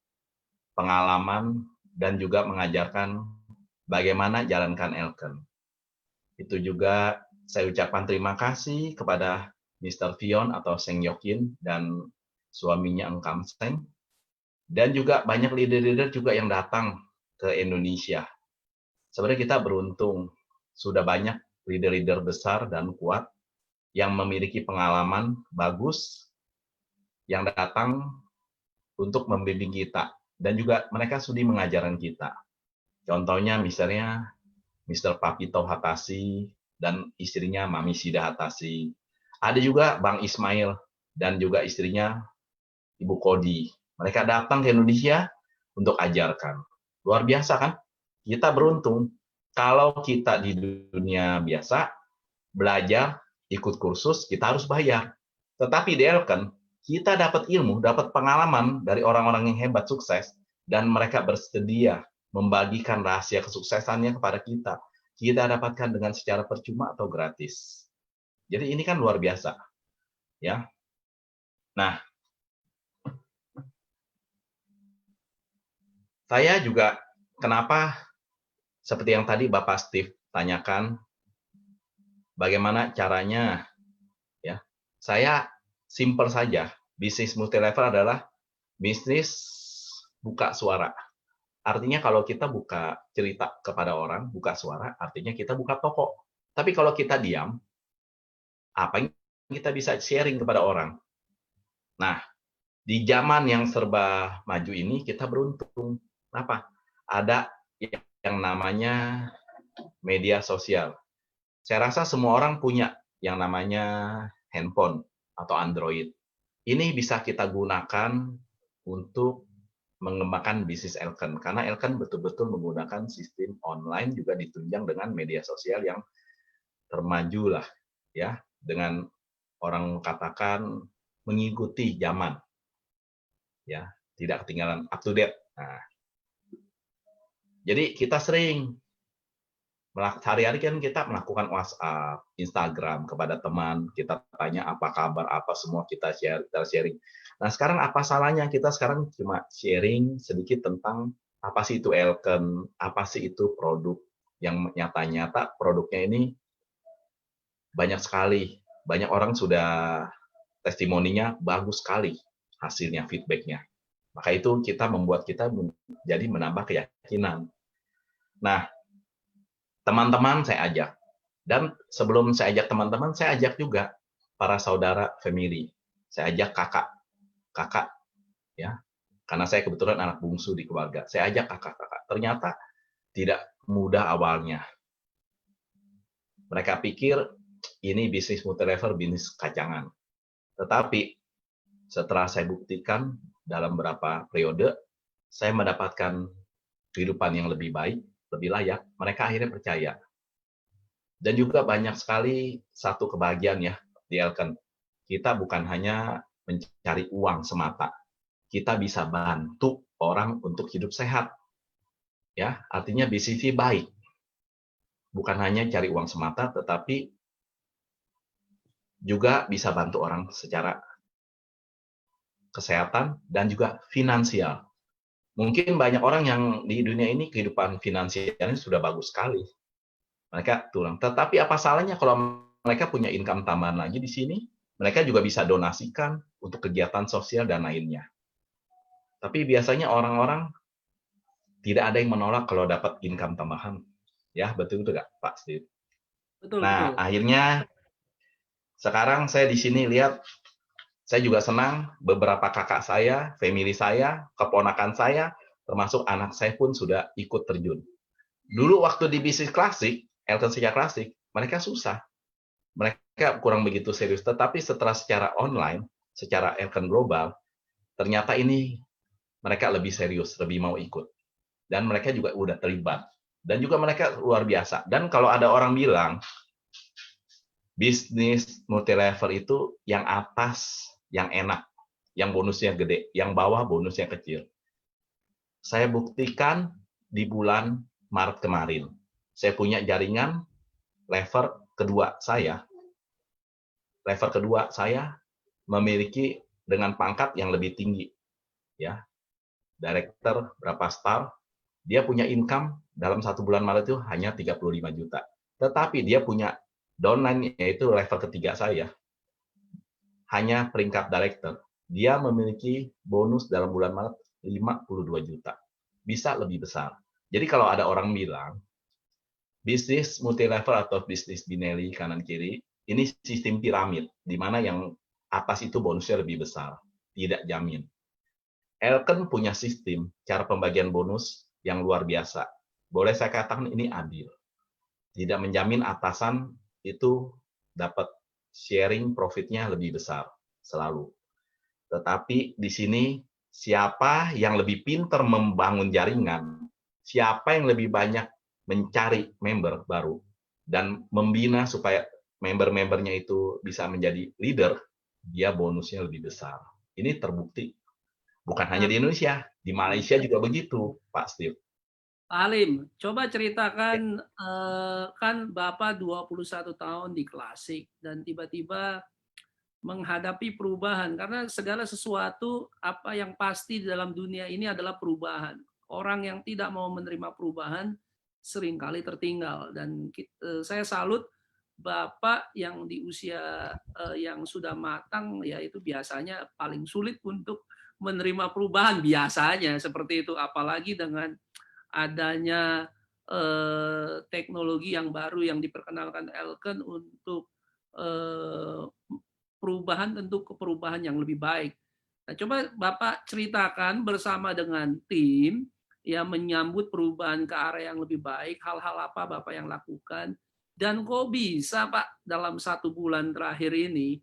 pengalaman dan juga mengajarkan bagaimana jalankan Elken. Itu juga saya ucapkan terima kasih kepada Mr. Fion atau Seng Yokin dan suaminya Engkam Seng. Dan juga banyak leader-leader juga yang datang ke Indonesia. Sebenarnya kita beruntung, sudah banyak leader-leader besar dan kuat yang memiliki pengalaman bagus yang datang untuk membimbing kita. Dan juga mereka sudi mengajarkan kita. Contohnya misalnya Mr. Papito Hatasi dan istrinya Mami Sida Hatasi. Ada juga Bang Ismail dan juga istrinya Ibu Kodi. Mereka datang ke Indonesia untuk ajarkan. Luar biasa kan? Kita beruntung. Kalau kita di dunia biasa, belajar, ikut kursus, kita harus bayar. Tetapi di Elken, kita dapat ilmu, dapat pengalaman dari orang-orang yang hebat, sukses, dan mereka bersedia membagikan rahasia kesuksesannya kepada kita. Kita dapatkan dengan secara percuma atau gratis. Jadi ini kan luar biasa. Ya. Nah, saya juga kenapa seperti yang tadi Bapak Steve tanyakan, bagaimana caranya? Ya, saya simple saja. Bisnis multilevel adalah bisnis buka suara. Artinya kalau kita buka cerita kepada orang, buka suara, artinya kita buka toko. Tapi kalau kita diam, apa yang kita bisa sharing kepada orang? Nah, di zaman yang serba maju ini kita beruntung. Kenapa? Ada yang namanya media sosial. Saya rasa semua orang punya yang namanya handphone atau Android. Ini bisa kita gunakan untuk mengembangkan bisnis Elken. Karena Elken betul-betul menggunakan sistem online juga ditunjang dengan media sosial yang termaju lah. Ya, dengan orang katakan mengikuti zaman. Ya, tidak ketinggalan, up to date. Nah, jadi kita sering sehari-hari kan kita melakukan WhatsApp, Instagram kepada teman, kita tanya apa kabar, apa semua kita sharing. Nah, sekarang apa salahnya kita sekarang cuma sharing sedikit tentang apa sih itu Elken, apa sih itu produk, yang nyata-nyata produknya ini banyak sekali. Banyak orang sudah testimoninya bagus sekali hasilnya, feedbacknya. Maka itu membuat kita jadi menambah keyakinan. Nah, teman-teman saya ajak. Dan sebelum saya ajak teman-teman, saya ajak juga para saudara family. Saya ajak kakak, ya. Karena saya kebetulan anak bungsu di keluarga. Saya ajak kakak-kakak. Ternyata tidak mudah awalnya. Mereka pikir ini bisnis multilevel, bisnis kacangan. Tetapi setelah saya buktikan dalam beberapa periode, saya mendapatkan kehidupan yang lebih baik, lebih layak. Mereka akhirnya percaya. Dan juga banyak sekali satu kebahagiaan ya di Elken. Kita bukan hanya mencari uang semata. Kita bisa bantu orang untuk hidup sehat. Ya, artinya bisnisnya baik. Bukan hanya cari uang semata, tetapi juga bisa bantu orang secara kesehatan dan juga finansial. Mungkin banyak orang yang di dunia ini kehidupan finansialnya sudah bagus sekali. Mereka tulang. Tetapi apa salahnya kalau mereka punya income tambahan lagi di sini? Mereka juga bisa donasikan untuk kegiatan sosial dan lainnya. Tapi biasanya orang-orang tidak ada yang menolak kalau dapat income tambahan. Ya, betul itu nggak, Pak Steve? Betul, Nah, betul. akhirnya sekarang saya di sini lihat, saya juga senang beberapa kakak saya, family saya, keponakan saya, termasuk anak saya pun sudah ikut terjun. Dulu waktu di bisnis klasik, Elton Secara Klasik, mereka susah. Mereka kurang begitu serius. Tetapi setelah secara online, secara Elton Global, ternyata ini mereka lebih serius, lebih mau ikut. Dan mereka juga udah terlibat. Dan juga mereka luar biasa. Dan kalau ada orang bilang, bisnis multilevel itu yang atas, yang enak, yang bonusnya gede, yang bawah bonusnya kecil. Saya buktikan di bulan Maret kemarin. Saya punya jaringan level kedua saya. Level kedua saya memiliki dengan pangkat yang lebih tinggi. Ya, director berapa star, dia punya income dalam 1 bulan Maret itu hanya 35 juta. Tetapi dia punya downline, yaitu level ketiga saya, hanya peringkat director. Dia memiliki bonus dalam bulan Maret 52 juta. Bisa lebih besar. Jadi kalau ada orang bilang, bisnis multilevel atau bisnis binary kanan kiri, ini sistem piramid, di mana yang atas itu bonusnya lebih besar. Tidak jamin. Elken punya sistem cara pembagian bonus yang luar biasa. Boleh saya katakan ini adil. Tidak menjamin atasan itu dapat sharing profitnya lebih besar selalu. Tetapi di sini siapa yang lebih pintar membangun jaringan, siapa yang lebih banyak mencari member baru dan membina supaya member-membernya itu bisa menjadi leader, dia bonusnya lebih besar. Ini terbukti. Bukan hanya di Indonesia, di Malaysia juga begitu, Pak Steve. Pak Halim, coba ceritakan, kan Bapak 21 tahun di Klasik dan tiba-tiba menghadapi perubahan, karena segala sesuatu apa yang pasti di dalam dunia ini adalah perubahan. Orang yang tidak mau menerima perubahan seringkali tertinggal, dan saya salut Bapak yang di usia yang sudah matang, ya itu biasanya paling sulit untuk menerima perubahan biasanya seperti itu, apalagi dengan adanya teknologi yang baru yang diperkenalkan Elken untuk perubahan, tentu ke perubahan yang lebih baik. Nah, coba Bapak ceritakan bersama dengan tim yang menyambut perubahan ke arah yang lebih baik, hal-hal apa Bapak yang lakukan, dan kok bisa Pak dalam 1 bulan terakhir ini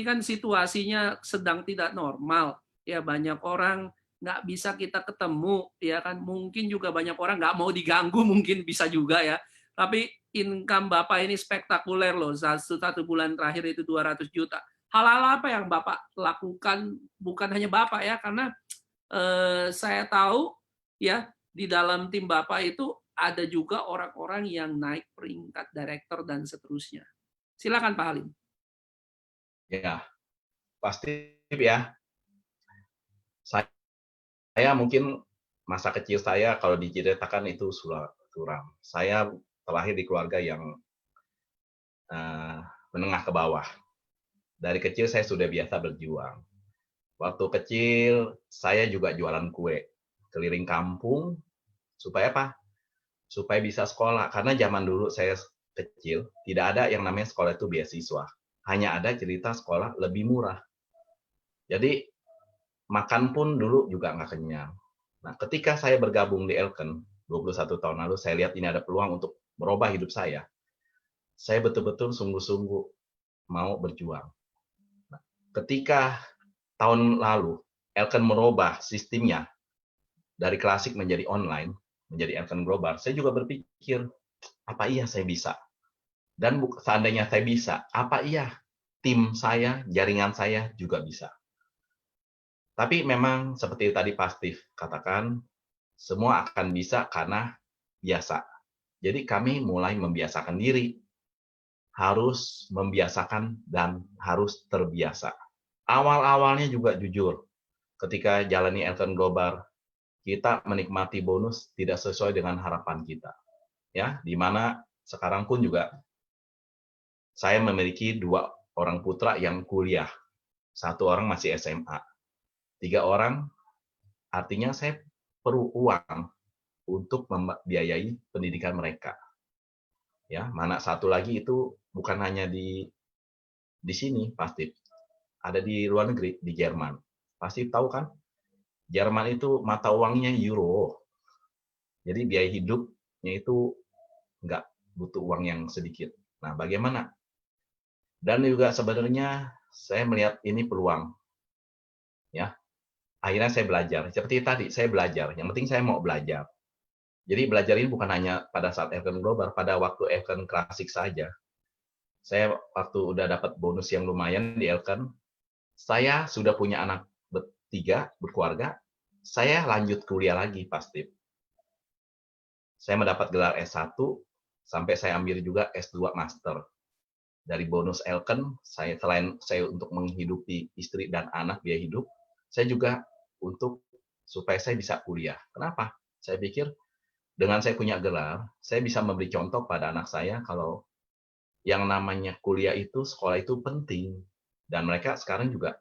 kan situasinya sedang tidak normal, ya banyak orang nggak bisa kita ketemu, ya kan, mungkin juga banyak orang nggak mau diganggu, mungkin bisa juga ya, tapi income Bapak ini spektakuler loh, 1 bulan terakhir itu 200 juta. Hal-hal apa yang Bapak lakukan, bukan hanya Bapak ya, karena saya tahu ya di dalam tim Bapak itu ada juga orang-orang yang naik peringkat direktur dan seterusnya. Silakan Pak Halim. Ya, pasti ya. Saya mungkin masa kecil saya kalau diceritakan itu suram. Saya terlahir di keluarga yang menengah ke bawah. Dari kecil saya sudah biasa berjuang. Waktu kecil saya juga jualan kue keliling kampung supaya apa? Supaya bisa sekolah. Karena zaman dulu saya kecil tidak ada yang namanya sekolah itu beasiswa. Hanya ada cerita sekolah lebih murah. Jadi makan pun dulu juga nggak kenyang. Nah, ketika saya bergabung di Elken 21 tahun lalu, saya lihat ini ada peluang untuk merubah hidup saya. Saya betul-betul sungguh-sungguh mau berjuang. Nah, ketika tahun lalu Elken merubah sistemnya dari klasik menjadi online, menjadi Elken Global, saya juga berpikir, apa iya saya bisa? Dan seandainya saya bisa, apa iya tim saya, jaringan saya juga bisa? Tapi memang seperti tadi Pak Steve katakan, semua akan bisa karena biasa. Jadi kami mulai membiasakan diri, harus membiasakan dan harus terbiasa. Awal-awalnya juga jujur, ketika jalani Elken Global, kita menikmati bonus tidak sesuai dengan harapan kita. Ya, di mana sekarang pun juga saya memiliki 2 orang putra yang kuliah. 1 orang masih SMA. 3 orang artinya saya perlu uang untuk membiayai pendidikan mereka. Ya, mana satu lagi itu bukan hanya di sini pasti. Ada di luar negeri, di Jerman. Pasti tahu kan? Jerman itu mata uangnya euro. Jadi biaya hidupnya itu nggak butuh uang yang sedikit. Nah, bagaimana? Dan juga sebenarnya saya melihat ini peluang. Ya, akhirnya saya belajar. Seperti tadi, saya belajar. Yang penting saya mau belajar. Jadi belajar ini bukan hanya pada saat Elken Global, pada waktu Elken klasik saja. Saya waktu udah dapat bonus yang lumayan di Elken, saya sudah punya anak 3, berkeluarga, saya lanjut kuliah lagi pasti. Saya mendapat gelar S1, sampai saya ambil juga S2 Master. Dari bonus Elken, selain saya untuk menghidupi istri dan anak biaya hidup, saya juga untuk supaya saya bisa kuliah. Kenapa? Saya pikir dengan saya punya gelar, saya bisa memberi contoh pada anak saya kalau yang namanya kuliah itu, sekolah itu penting. Dan mereka sekarang juga,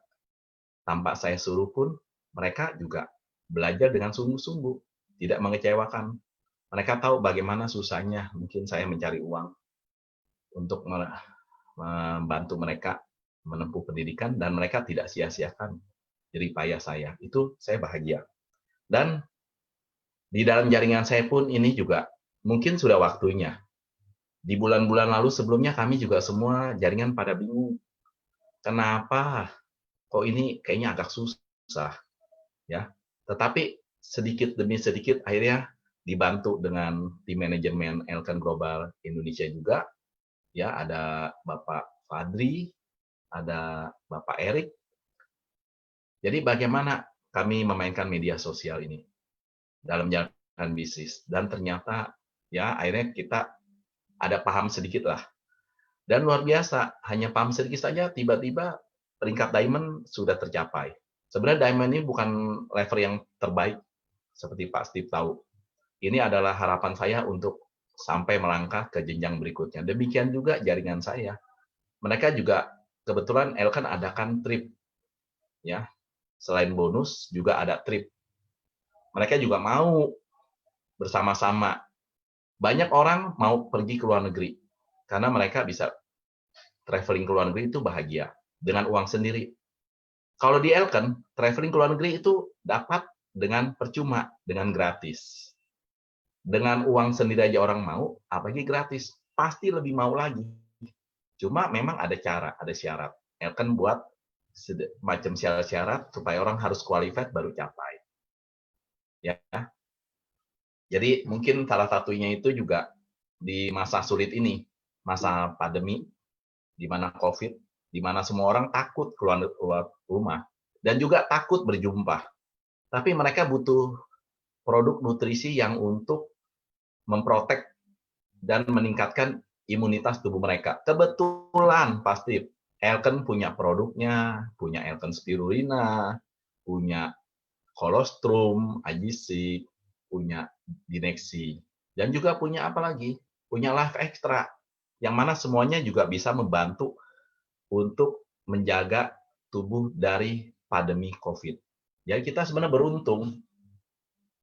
tanpa saya suruh pun, mereka juga belajar dengan sungguh-sungguh, tidak mengecewakan. Mereka tahu bagaimana susahnya mungkin saya mencari uang untuk membantu mereka menempuh pendidikan, dan mereka tidak sia-siakan jerih payah saya. Itu saya bahagia. Dan di dalam jaringan saya pun ini juga mungkin sudah waktunya. Di bulan-bulan lalu sebelumnya kami juga semua jaringan pada bingung. Kenapa kok ini kayaknya agak susah, ya. Tetapi sedikit demi sedikit akhirnya dibantu dengan tim manajemen Elken Global Indonesia juga. Ya, ada Bapak Fadli, ada Bapak Erik. Jadi bagaimana kami memainkan media sosial ini dalam jalankan bisnis, dan ternyata ya akhirnya kita ada paham sedikit lah, dan luar biasa, hanya paham sedikit saja tiba-tiba peringkat diamond sudah tercapai. Sebenarnya diamond ini bukan level yang terbaik seperti Pak Steve tahu. Ini adalah harapan saya untuk sampai melangkah ke jenjang berikutnya. Demikian juga jaringan saya. Mereka juga kebetulan Elken adakan trip, ya. Selain bonus juga ada trip. Mereka juga mau bersama-sama. Banyak orang mau pergi ke luar negeri karena mereka bisa traveling ke luar negeri itu bahagia dengan uang sendiri. Kalau di Elken, traveling ke luar negeri itu dapat dengan percuma, dengan gratis. Dengan uang sendiri aja orang mau, apalagi gratis, pasti lebih mau lagi. Cuma memang ada cara, ada syarat. Elken buat macam syarat-syarat supaya orang harus qualified baru capai. Ya. Jadi mungkin salah satunya itu juga di masa sulit ini, masa pandemi, di mana COVID, di mana semua orang takut keluar rumah dan juga takut berjumpa. Tapi mereka butuh produk nutrisi yang untuk memprotek dan meningkatkan imunitas tubuh mereka. Kebetulan pasti Elken punya produknya, punya Elken Spirulina, punya Colostrum, Agisic, punya Dineksi, dan juga punya apa lagi? Punya Life Extra, yang mana semuanya juga bisa membantu untuk menjaga tubuh dari pandemi COVID. Jadi kita sebenarnya beruntung.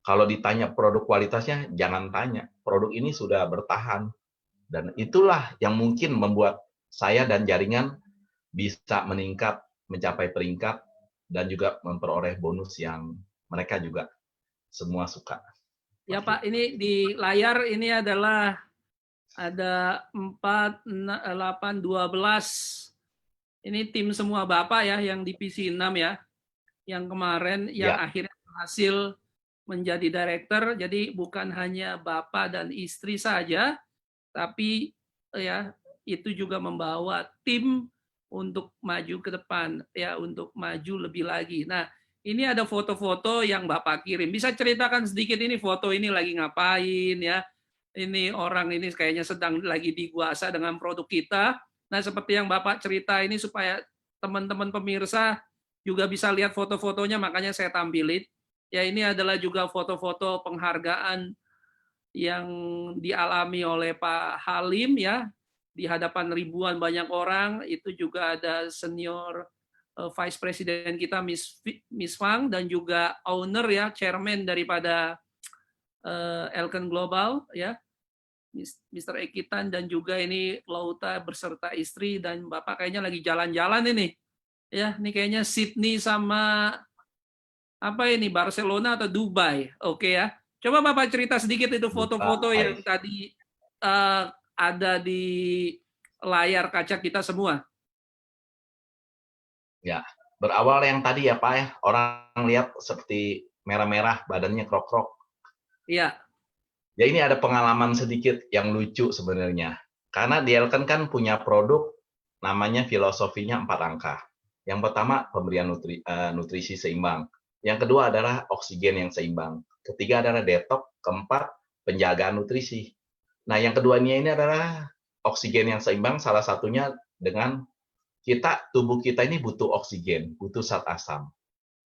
Kalau ditanya produk kualitasnya, jangan tanya. Produk ini sudah bertahan. Dan itulah yang mungkin membuat saya dan jaringan bisa meningkat, mencapai peringkat, dan juga memperoleh bonus yang mereka juga semua suka. Ya Pak, ini di layar ini adalah ada 4, 8, 12. Ini tim semua Bapak ya, yang divisi 6 ya. Yang kemarin, yang Ya. akhirnya berhasil menjadi director. Jadi bukan hanya Bapak dan istri saja, tapi ya itu juga membawa tim untuk maju ke depan, ya untuk maju lebih lagi. Nah, ini ada foto-foto yang Bapak kirim. Bisa ceritakan sedikit ini foto ini lagi ngapain ya? Ini orang ini kayaknya sedang lagi diguasa dengan produk kita. Nah, seperti yang Bapak cerita ini supaya teman-teman pemirsa juga bisa lihat foto-fotonya, makanya saya tampilin. Ya, ini adalah juga foto-foto penghargaan yang dialami oleh Pak Halim ya, di hadapan ribuan banyak orang. Itu juga ada senior Vice President kita Miss Fang, dan juga owner ya, chairman daripada Elken Global ya, Mr. Ekitan, dan juga ini Lauta beserta istri, dan Bapak kayaknya lagi jalan-jalan ini. Ya, ini kayaknya Sydney sama apa ini, Barcelona atau Dubai. Oke ya. Coba Bapak cerita sedikit itu foto-foto yang tadi ada di layar kaca kita semua. Ya, berawal yang tadi ya Pak ya, orang lihat seperti merah-merah, badannya krok-krok. Iya. Ya ini ada pengalaman sedikit yang lucu sebenarnya. Karena di Elken kan punya produk namanya filosofinya 4 angka. Yang pertama pemberian nutrisi seimbang. Yang kedua adalah oksigen yang seimbang. Ketiga adalah detox. Keempat, penjagaan nutrisi. Nah yang keduanya ini adalah oksigen yang seimbang, salah satunya dengan tubuh kita ini butuh oksigen, butuh zat asam.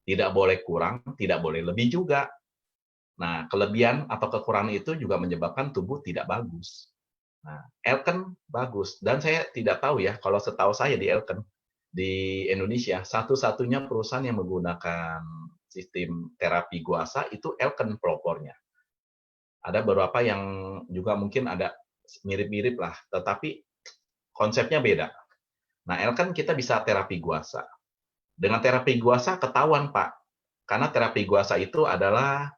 Tidak boleh kurang, tidak boleh lebih juga. Nah, kelebihan atau kekurangan itu juga menyebabkan tubuh tidak bagus. Nah, Elken bagus. Dan saya tidak tahu ya, kalau setahu saya di Elken, di Indonesia, satu-satunya perusahaan yang menggunakan sistem terapi guasa itu Elken pelopornya. Ada beberapa yang juga mungkin ada mirip-mirip lah, tetapi konsepnya beda. Nah, Elken kita bisa terapi guasa. Dengan terapi guasa ketahuan, Pak. Karena terapi guasa itu adalah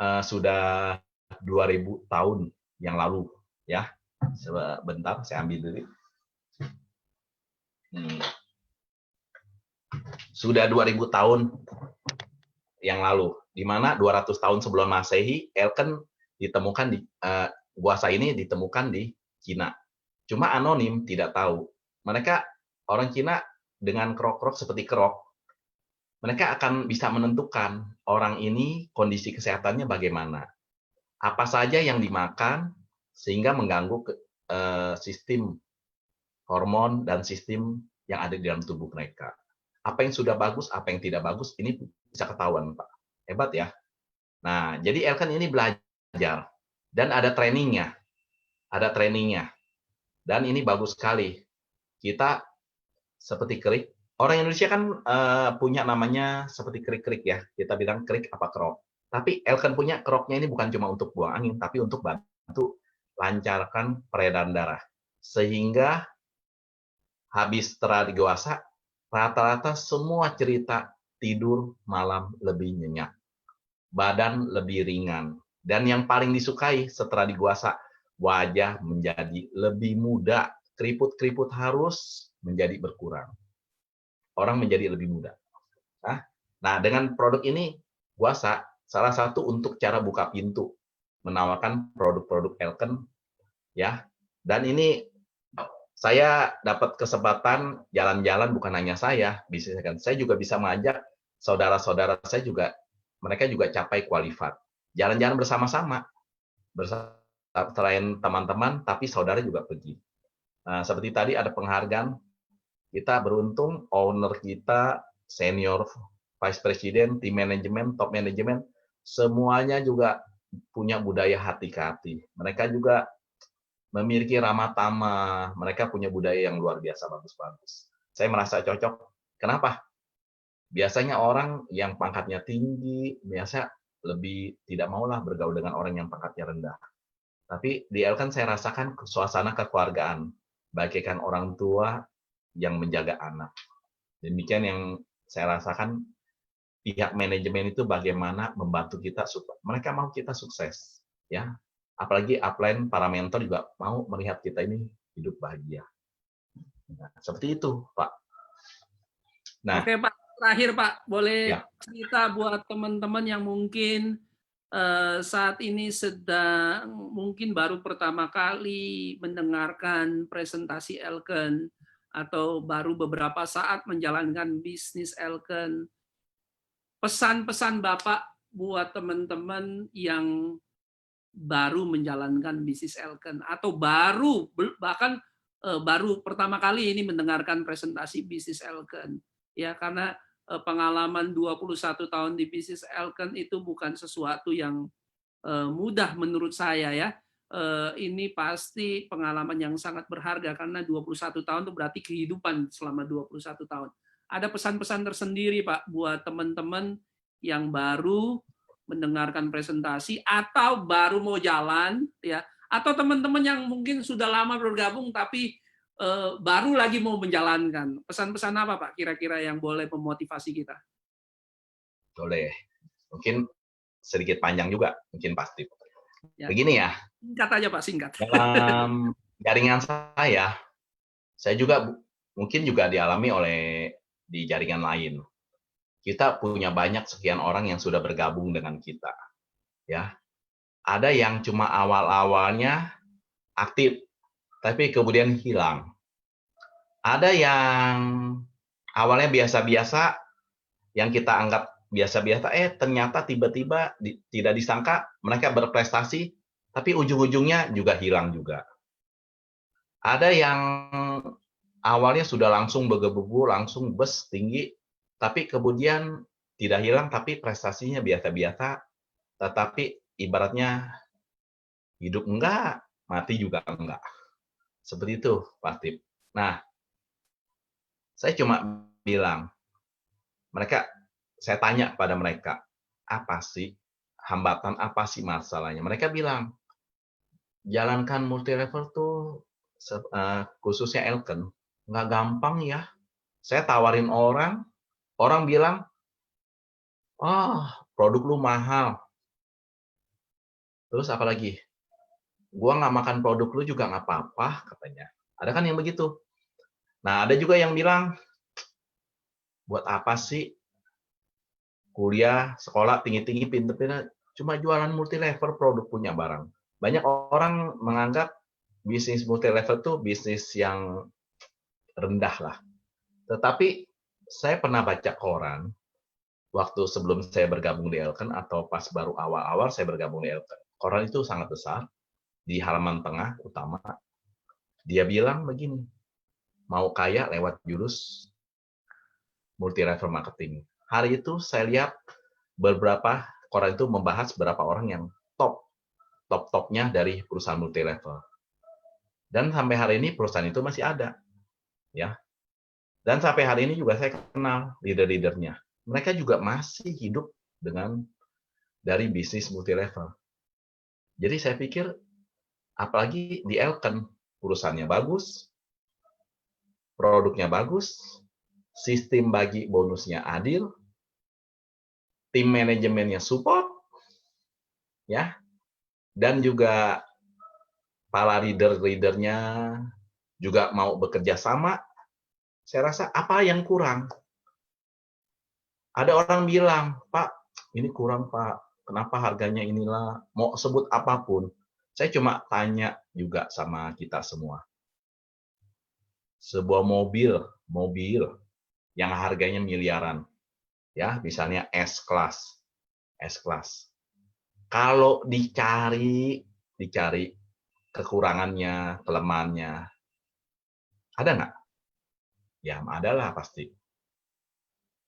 sudah 2000 tahun yang lalu ya. Sebentar saya ambil dulu. Sudah 2000 tahun yang lalu, di mana 200 tahun sebelum Masehi Elken ditemukan di guasa ini ditemukan di Cina. Cuma anonim, tidak tahu. Mereka orang Cina dengan krok-krok seperti kerok, mereka akan bisa menentukan orang ini kondisi kesehatannya bagaimana. Apa saja yang dimakan sehingga mengganggu sistem hormon dan sistem yang ada di dalam tubuh mereka. Apa yang sudah bagus, apa yang tidak bagus, ini bisa ketahuan, Pak. Hebat ya. Nah, jadi Elken ini belajar dan ada trainingnya. Ada trainingnya. Dan ini bagus sekali. Kita seperti kerik. Orang Indonesia kan punya namanya seperti kerik-kerik ya. Kita bilang kerik apa kerok. Tapi Elken punya keroknya ini bukan cuma untuk buang angin, tapi untuk bantu lancarkan peredaran darah. Sehingga habis terapi dewasa, rata-rata semua cerita tidur malam lebih nyenyak. Badan lebih ringan. Dan yang paling disukai setelah dewasa, wajah menjadi lebih muda. Keriput-keriput harus menjadi berkurang. Orang menjadi lebih muda. Nah, dengan produk ini, Guasa, salah satu untuk cara buka pintu. Menawarkan produk-produk Elken. Ya. Dan ini saya dapat kesempatan jalan-jalan, bukan hanya saya, saya juga bisa mengajak saudara-saudara saya juga, mereka juga capai qualified. Jalan-jalan bersama-sama, selain teman-teman, tapi saudara juga pergi. Nah, seperti tadi ada penghargaan, kita beruntung owner kita, senior vice president, tim manajemen, top manajemen, semuanya juga punya budaya hati ke hati. Mereka juga memiliki ramah tamah. Mereka punya budaya yang luar biasa bagus-bagus. Saya merasa cocok. Kenapa? Biasanya orang yang pangkatnya tinggi, biasa lebih tidak maulah bergaul dengan orang yang pangkatnya rendah. Tapi di Elkan saya rasakan suasana kekeluargaan, bagaikan orang tua yang menjaga anak. Demikian yang saya rasakan pihak manajemen itu bagaimana membantu kita supaya mereka mau kita sukses, ya. Apalagi upline para mentor juga mau melihat kita ini hidup bahagia. Nah, seperti itu, Pak. Nah, Oke Pak, terakhir Pak, boleh ya. cerita buat teman-teman yang mungkin saat ini sedang mungkin baru pertama kali mendengarkan presentasi Elken atau baru beberapa saat menjalankan bisnis Elken. Pesan-pesan Bapak buat teman-teman yang baru menjalankan bisnis Elken atau bahkan baru pertama kali ini mendengarkan presentasi bisnis Elken. Ya, karena pengalaman 21 tahun di bisnis Elken itu bukan sesuatu yang mudah menurut saya ya. Ini pasti pengalaman yang sangat berharga karena 21 tahun itu berarti kehidupan selama 21 tahun. Ada pesan-pesan tersendiri Pak buat teman-teman yang baru mendengarkan presentasi atau baru mau jalan ya, atau teman-teman yang mungkin sudah lama bergabung tapi baru lagi mau menjalankan. Pesan-pesan apa Pak kira-kira yang boleh memotivasi kita? Boleh. Mungkin sedikit panjang juga, mungkin pasti. Ya. Begini ya. Singkat aja Pak, singkat. Dalam jaringan saya juga mungkin juga dialami oleh di jaringan lain. Kita punya banyak sekian orang yang sudah bergabung dengan kita. Ya. Ada yang cuma awal-awalnya aktif, tapi kemudian hilang. Ada yang awalnya biasa-biasa, yang kita anggap biasa-biasa, ternyata tiba-tiba tidak disangka mereka berprestasi, tapi ujung-ujungnya juga hilang juga. Ada yang awalnya sudah langsung bergebu, langsung bus tinggi, tapi kemudian tidak hilang, tapi prestasinya biasa-biasa, tetapi ibaratnya hidup enggak, mati juga enggak. Seperti itu, Pak Tip. Nah, saya cuma bilang, saya tanya pada mereka, apa sih hambatan, apa sih masalahnya? Mereka bilang, jalankan multi level tuh, khususnya Elken, nggak gampang ya. Saya tawarin orang bilang, produk lu mahal. Terus apa lagi? Gua nggak makan produk lu juga nggak apa-apa, katanya. Ada kan yang begitu. Nah, ada juga yang bilang, buat apa sih kuliah, sekolah tinggi-tinggi, pinter-pinter, cuma jualan multi level produk punya barang. Banyak orang menganggap bisnis multi level tuh bisnis yang rendah lah. Tetapi saya pernah baca koran, waktu sebelum saya bergabung di Elken atau pas baru awal-awal saya bergabung di Elken. Koran itu sangat besar, di halaman tengah utama. Dia bilang begini, mau kaya lewat jurus multi level marketing. Hari itu saya lihat beberapa koran itu membahas beberapa orang yang top-topnya dari perusahaan multi level. Dan sampai hari ini perusahaan itu masih ada. Ya. Dan sampai hari ini juga saya kenal leader-leadernya. Mereka juga masih hidup dari bisnis multi level. Jadi saya pikir apalagi di Elken, perusahaannya bagus, produknya bagus, sistem bagi bonusnya adil, tim manajemennya support, ya, dan juga para leader-leadernya juga mau bekerja sama. Saya rasa apa yang kurang? Ada orang bilang, Pak, ini kurang Pak, kenapa harganya inilah, mau sebut apapun. Saya cuma tanya juga sama kita semua. Sebuah mobil yang harganya miliaran, ya, misalnya S-Class. Kalau dicari kekurangannya, kelemahannya, ada nggak? Ya, ada lah pasti.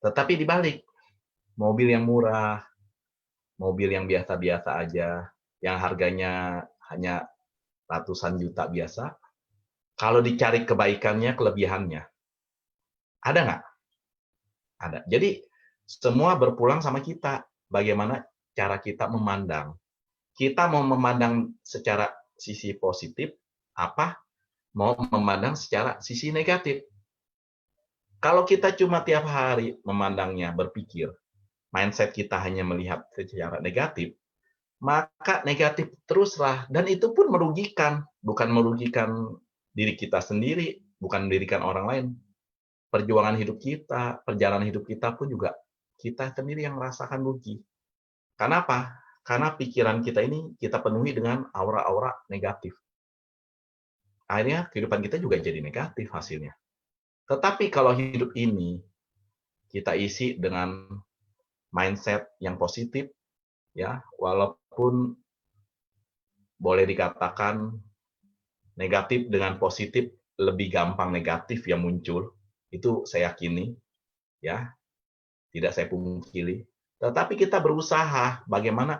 Tetapi dibalik, mobil yang murah, mobil yang biasa-biasa aja, yang harganya hanya ratusan juta biasa, kalau dicari kebaikannya, kelebihannya, ada nggak? Ada. Jadi semua berpulang sama kita. Bagaimana cara kita memandang. Kita mau memandang secara sisi positif, apa? Mau memandang secara sisi negatif. Kalau kita cuma tiap hari memandangnya, berpikir, mindset kita hanya melihat secara negatif, maka negatif teruslah. Dan itu pun merugikan. Bukan merugikan diri kita sendiri, bukan merugikan orang lain. Perjuangan hidup kita, perjalanan hidup kita pun juga kita sendiri yang merasakan rugi. Kenapa? Karena pikiran kita ini kita penuhi dengan aura-aura negatif. Akhirnya kehidupan kita juga jadi negatif hasilnya. Tetapi kalau hidup ini kita isi dengan mindset yang positif, ya, walaupun boleh dikatakan negatif dengan positif lebih gampang negatif yang muncul, itu saya yakini, ya, tidak saya pungkiri. Tetapi kita berusaha bagaimana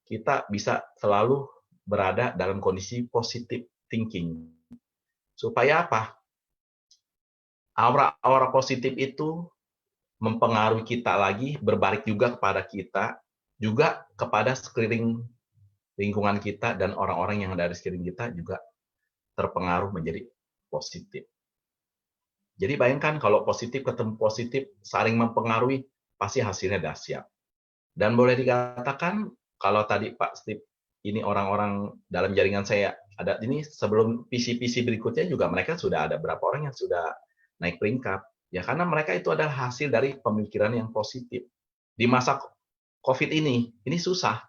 kita bisa selalu berada dalam kondisi positive thinking. Supaya apa? Aura-aura positif itu mempengaruhi kita lagi, berbalik juga kepada kita, juga kepada sekeliling lingkungan kita dan orang-orang yang ada di sekeliling kita juga terpengaruh menjadi positif. Jadi bayangkan kalau positif ketemu positif, saling mempengaruhi, pasti hasilnya dahsyat. Dan boleh dikatakan, kalau tadi Pak Steve, ini orang-orang dalam jaringan saya, ada ini sebelum PC-PC berikutnya juga mereka sudah ada berapa orang yang sudah naik peringkat. Ya karena mereka itu adalah hasil dari pemikiran yang positif. Di masa COVID ini susah.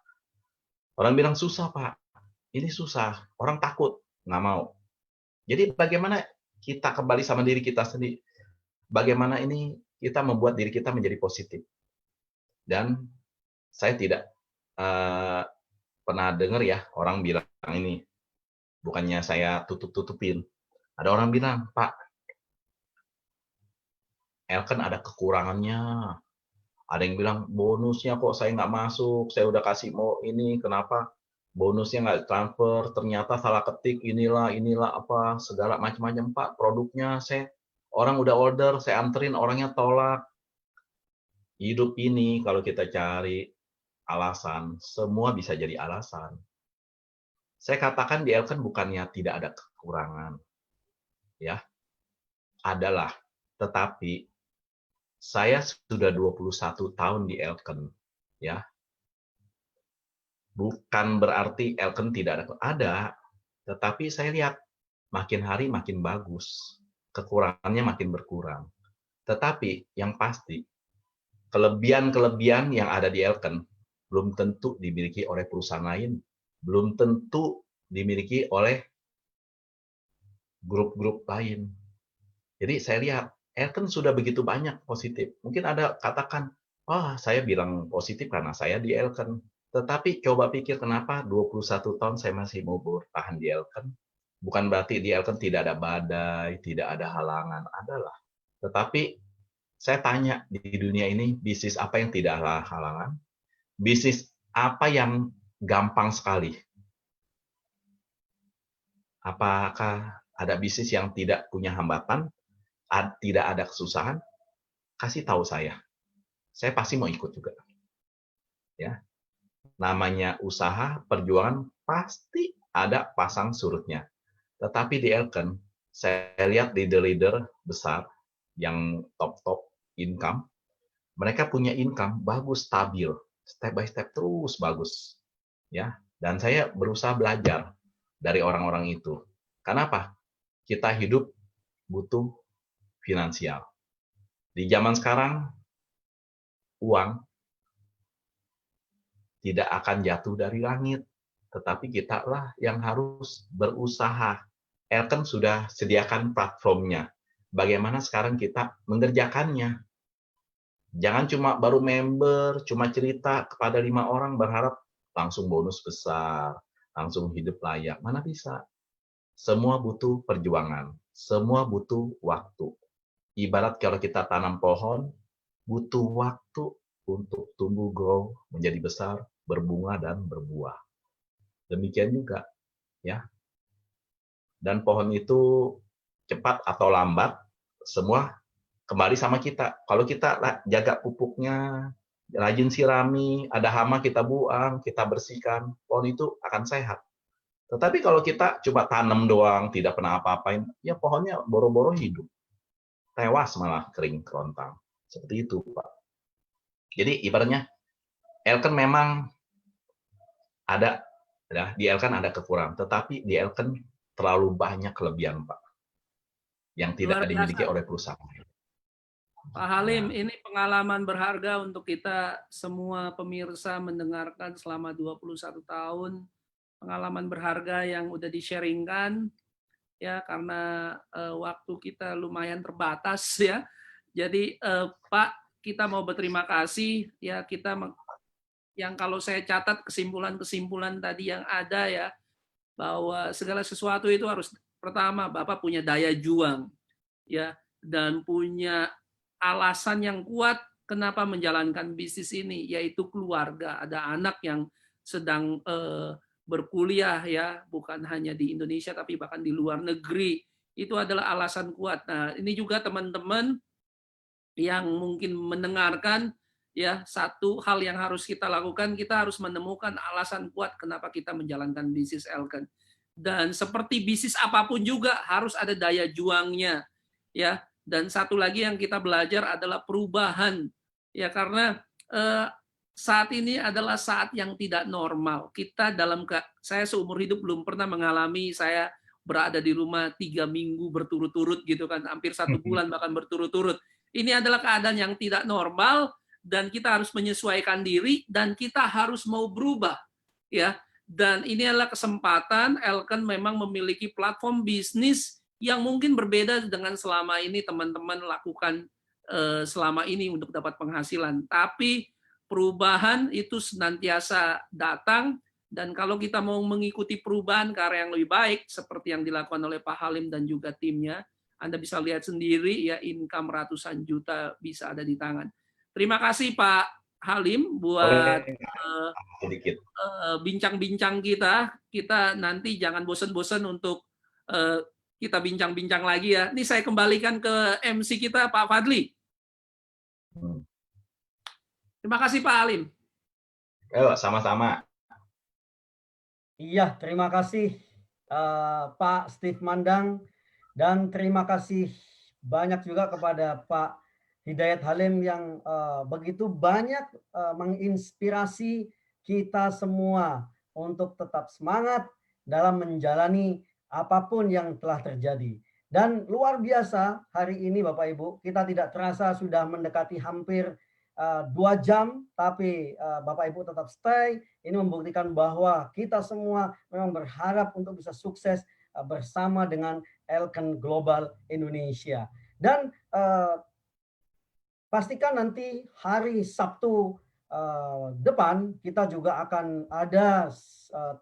Orang bilang susah Pak, ini susah. Orang takut, nggak mau. Jadi bagaimana kita kembali sama diri kita sendiri. Bagaimana ini kita membuat diri kita menjadi positif. Dan saya tidak pernah dengar ya orang bilang ini. Bukannya saya tutup-tutupin. Ada orang bilang, Pak, Elken ada kekurangannya. Ada yang bilang, bonusnya kok saya nggak masuk. Saya udah kasih mau ini, kenapa bonusnya nggak transfer, ternyata salah ketik, inilah apa, segala macam-macam Pak, produknya orang udah order, saya anterin, orangnya tolak. Hidup ini kalau kita cari alasan, semua bisa jadi alasan. Saya katakan di Elken bukannya tidak ada kekurangan. Ya, adalah. Tetapi saya sudah 21 tahun di Elken, ya. Bukan berarti Elken tidak ada, tetapi saya lihat makin hari makin bagus, kekurangannya makin berkurang. Tetapi yang pasti, kelebihan-kelebihan yang ada di Elken belum tentu dimiliki oleh perusahaan lain, belum tentu dimiliki oleh grup-grup lain. Jadi saya lihat, Elken sudah begitu banyak positif. Mungkin ada katakan, saya bilang positif karena saya di Elken. Tetapi coba pikir kenapa 21 tahun saya masih mau bertahan di Elken. Bukan berarti di Elken tidak ada badai, tidak ada halangan. Adalah. Tetapi saya tanya di dunia ini, bisnis apa yang tidak ada halangan? Bisnis apa yang gampang sekali? Apakah ada bisnis yang tidak punya hambatan? Tidak ada kesusahan? Kasih tahu saya. Saya pasti mau ikut juga. Ya. Namanya usaha, perjuangan, pasti ada pasang surutnya. Tetapi di Elken, saya lihat leader-leader besar yang top-top income, mereka punya income bagus, stabil, step by step terus bagus. Ya, dan saya berusaha belajar dari orang-orang itu. Kenapa? Kita hidup butuh finansial. Di zaman sekarang, uang tidak akan jatuh dari langit, tetapi kita lah yang harus berusaha. Elken sudah sediakan platformnya. Bagaimana sekarang kita mengerjakannya? Jangan cuma baru member, cuma cerita kepada 5 orang berharap langsung bonus besar, langsung hidup layak. Mana bisa? Semua butuh perjuangan, semua butuh waktu. Ibarat kalau kita tanam pohon, butuh waktu untuk tumbuh, grow, menjadi besar, berbunga, dan berbuah. demikian juga, ya. Dan pohon itu cepat atau lambat semua kembali sama kita. Kalau kita jaga pupuknya, rajin sirami, ada hama kita buang, kita bersihkan, pohon itu akan sehat. Tetapi kalau kita cuma tanam doang, tidak pernah apa-apain, ya pohonnya boro-boro hidup. Tewas malah kering kerontang. Seperti itu, Pak. Jadi ibaratnya, Elken memang ada, ya, di Elken ada kekurangan, tetapi di Elken terlalu banyak kelebihan, Pak, yang tidak Luar biasa. dimiliki oleh perusahaan. Pak Halim, ini pengalaman berharga untuk kita semua pemirsa mendengarkan selama 21 tahun. Pengalaman berharga yang udah di-sharingkan, ya, karena waktu kita lumayan terbatas, ya. Jadi Pak, kita mau berterima kasih, ya, yang kalau saya catat kesimpulan-kesimpulan tadi yang ada, ya, bahwa segala sesuatu itu harus, pertama, Bapak punya daya juang, ya, dan punya alasan yang kuat kenapa menjalankan bisnis ini, yaitu keluarga. Ada anak yang sedang berkuliah, ya, bukan hanya di Indonesia tapi bahkan di luar negeri. Itu adalah alasan kuat. Nah, ini juga teman-teman yang mungkin mendengarkan, ya, satu hal yang harus kita lakukan, kita harus menemukan alasan kuat kenapa kita menjalankan bisnis Elken. Dan seperti bisnis apapun juga harus ada daya juangnya, ya. Dan satu lagi yang kita belajar adalah perubahan, ya, karena saat ini adalah saat yang tidak normal. Kita saya seumur hidup belum pernah mengalami saya berada di rumah 3 minggu berturut-turut gitu kan, hampir 1 bulan bahkan berturut-turut. Ini adalah keadaan yang tidak normal dan kita harus menyesuaikan diri dan kita harus mau berubah, ya. Dan ini adalah kesempatan Elken memang memiliki platform bisnis yang mungkin berbeda dengan selama ini teman-teman lakukan selama ini untuk dapat penghasilan. Tapi perubahan itu senantiasa datang, dan kalau kita mau mengikuti perubahan ke arah yang lebih baik seperti yang dilakukan oleh Pak Halim dan juga timnya, Anda bisa lihat sendiri, ya, income ratusan juta bisa ada di tangan. Terima kasih Pak Halim buat sedikit bincang-bincang kita. Kita nanti jangan bosan-bosan untuk kita bincang-bincang lagi, ya. Ini saya kembalikan ke MC kita, Pak Fadli. Terima kasih Pak Halim. Sama-sama. Iya, terima kasih Pak Steve Mandang, dan terima kasih banyak juga kepada Pak Hidayat Halim yang begitu banyak menginspirasi kita semua untuk tetap semangat dalam menjalani apapun yang telah terjadi. Dan luar biasa hari ini Bapak Ibu, kita tidak terasa sudah mendekati hampir 2 jam, tapi Bapak Ibu tetap stay. Ini membuktikan bahwa kita semua memang berharap untuk bisa sukses bersama dengan Elken Global Indonesia. Dan pastikan nanti hari Sabtu depan kita juga akan ada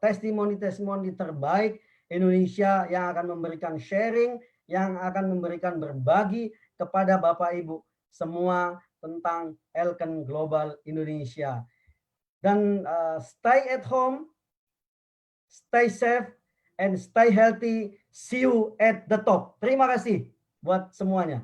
testimoni-testimoni terbaik Indonesia yang akan memberikan sharing, yang akan memberikan berbagi kepada Bapak Ibu semua tentang Elken Global Indonesia. Dan stay at home, stay safe, and stay healthy. See you at the top. Terima kasih buat semuanya.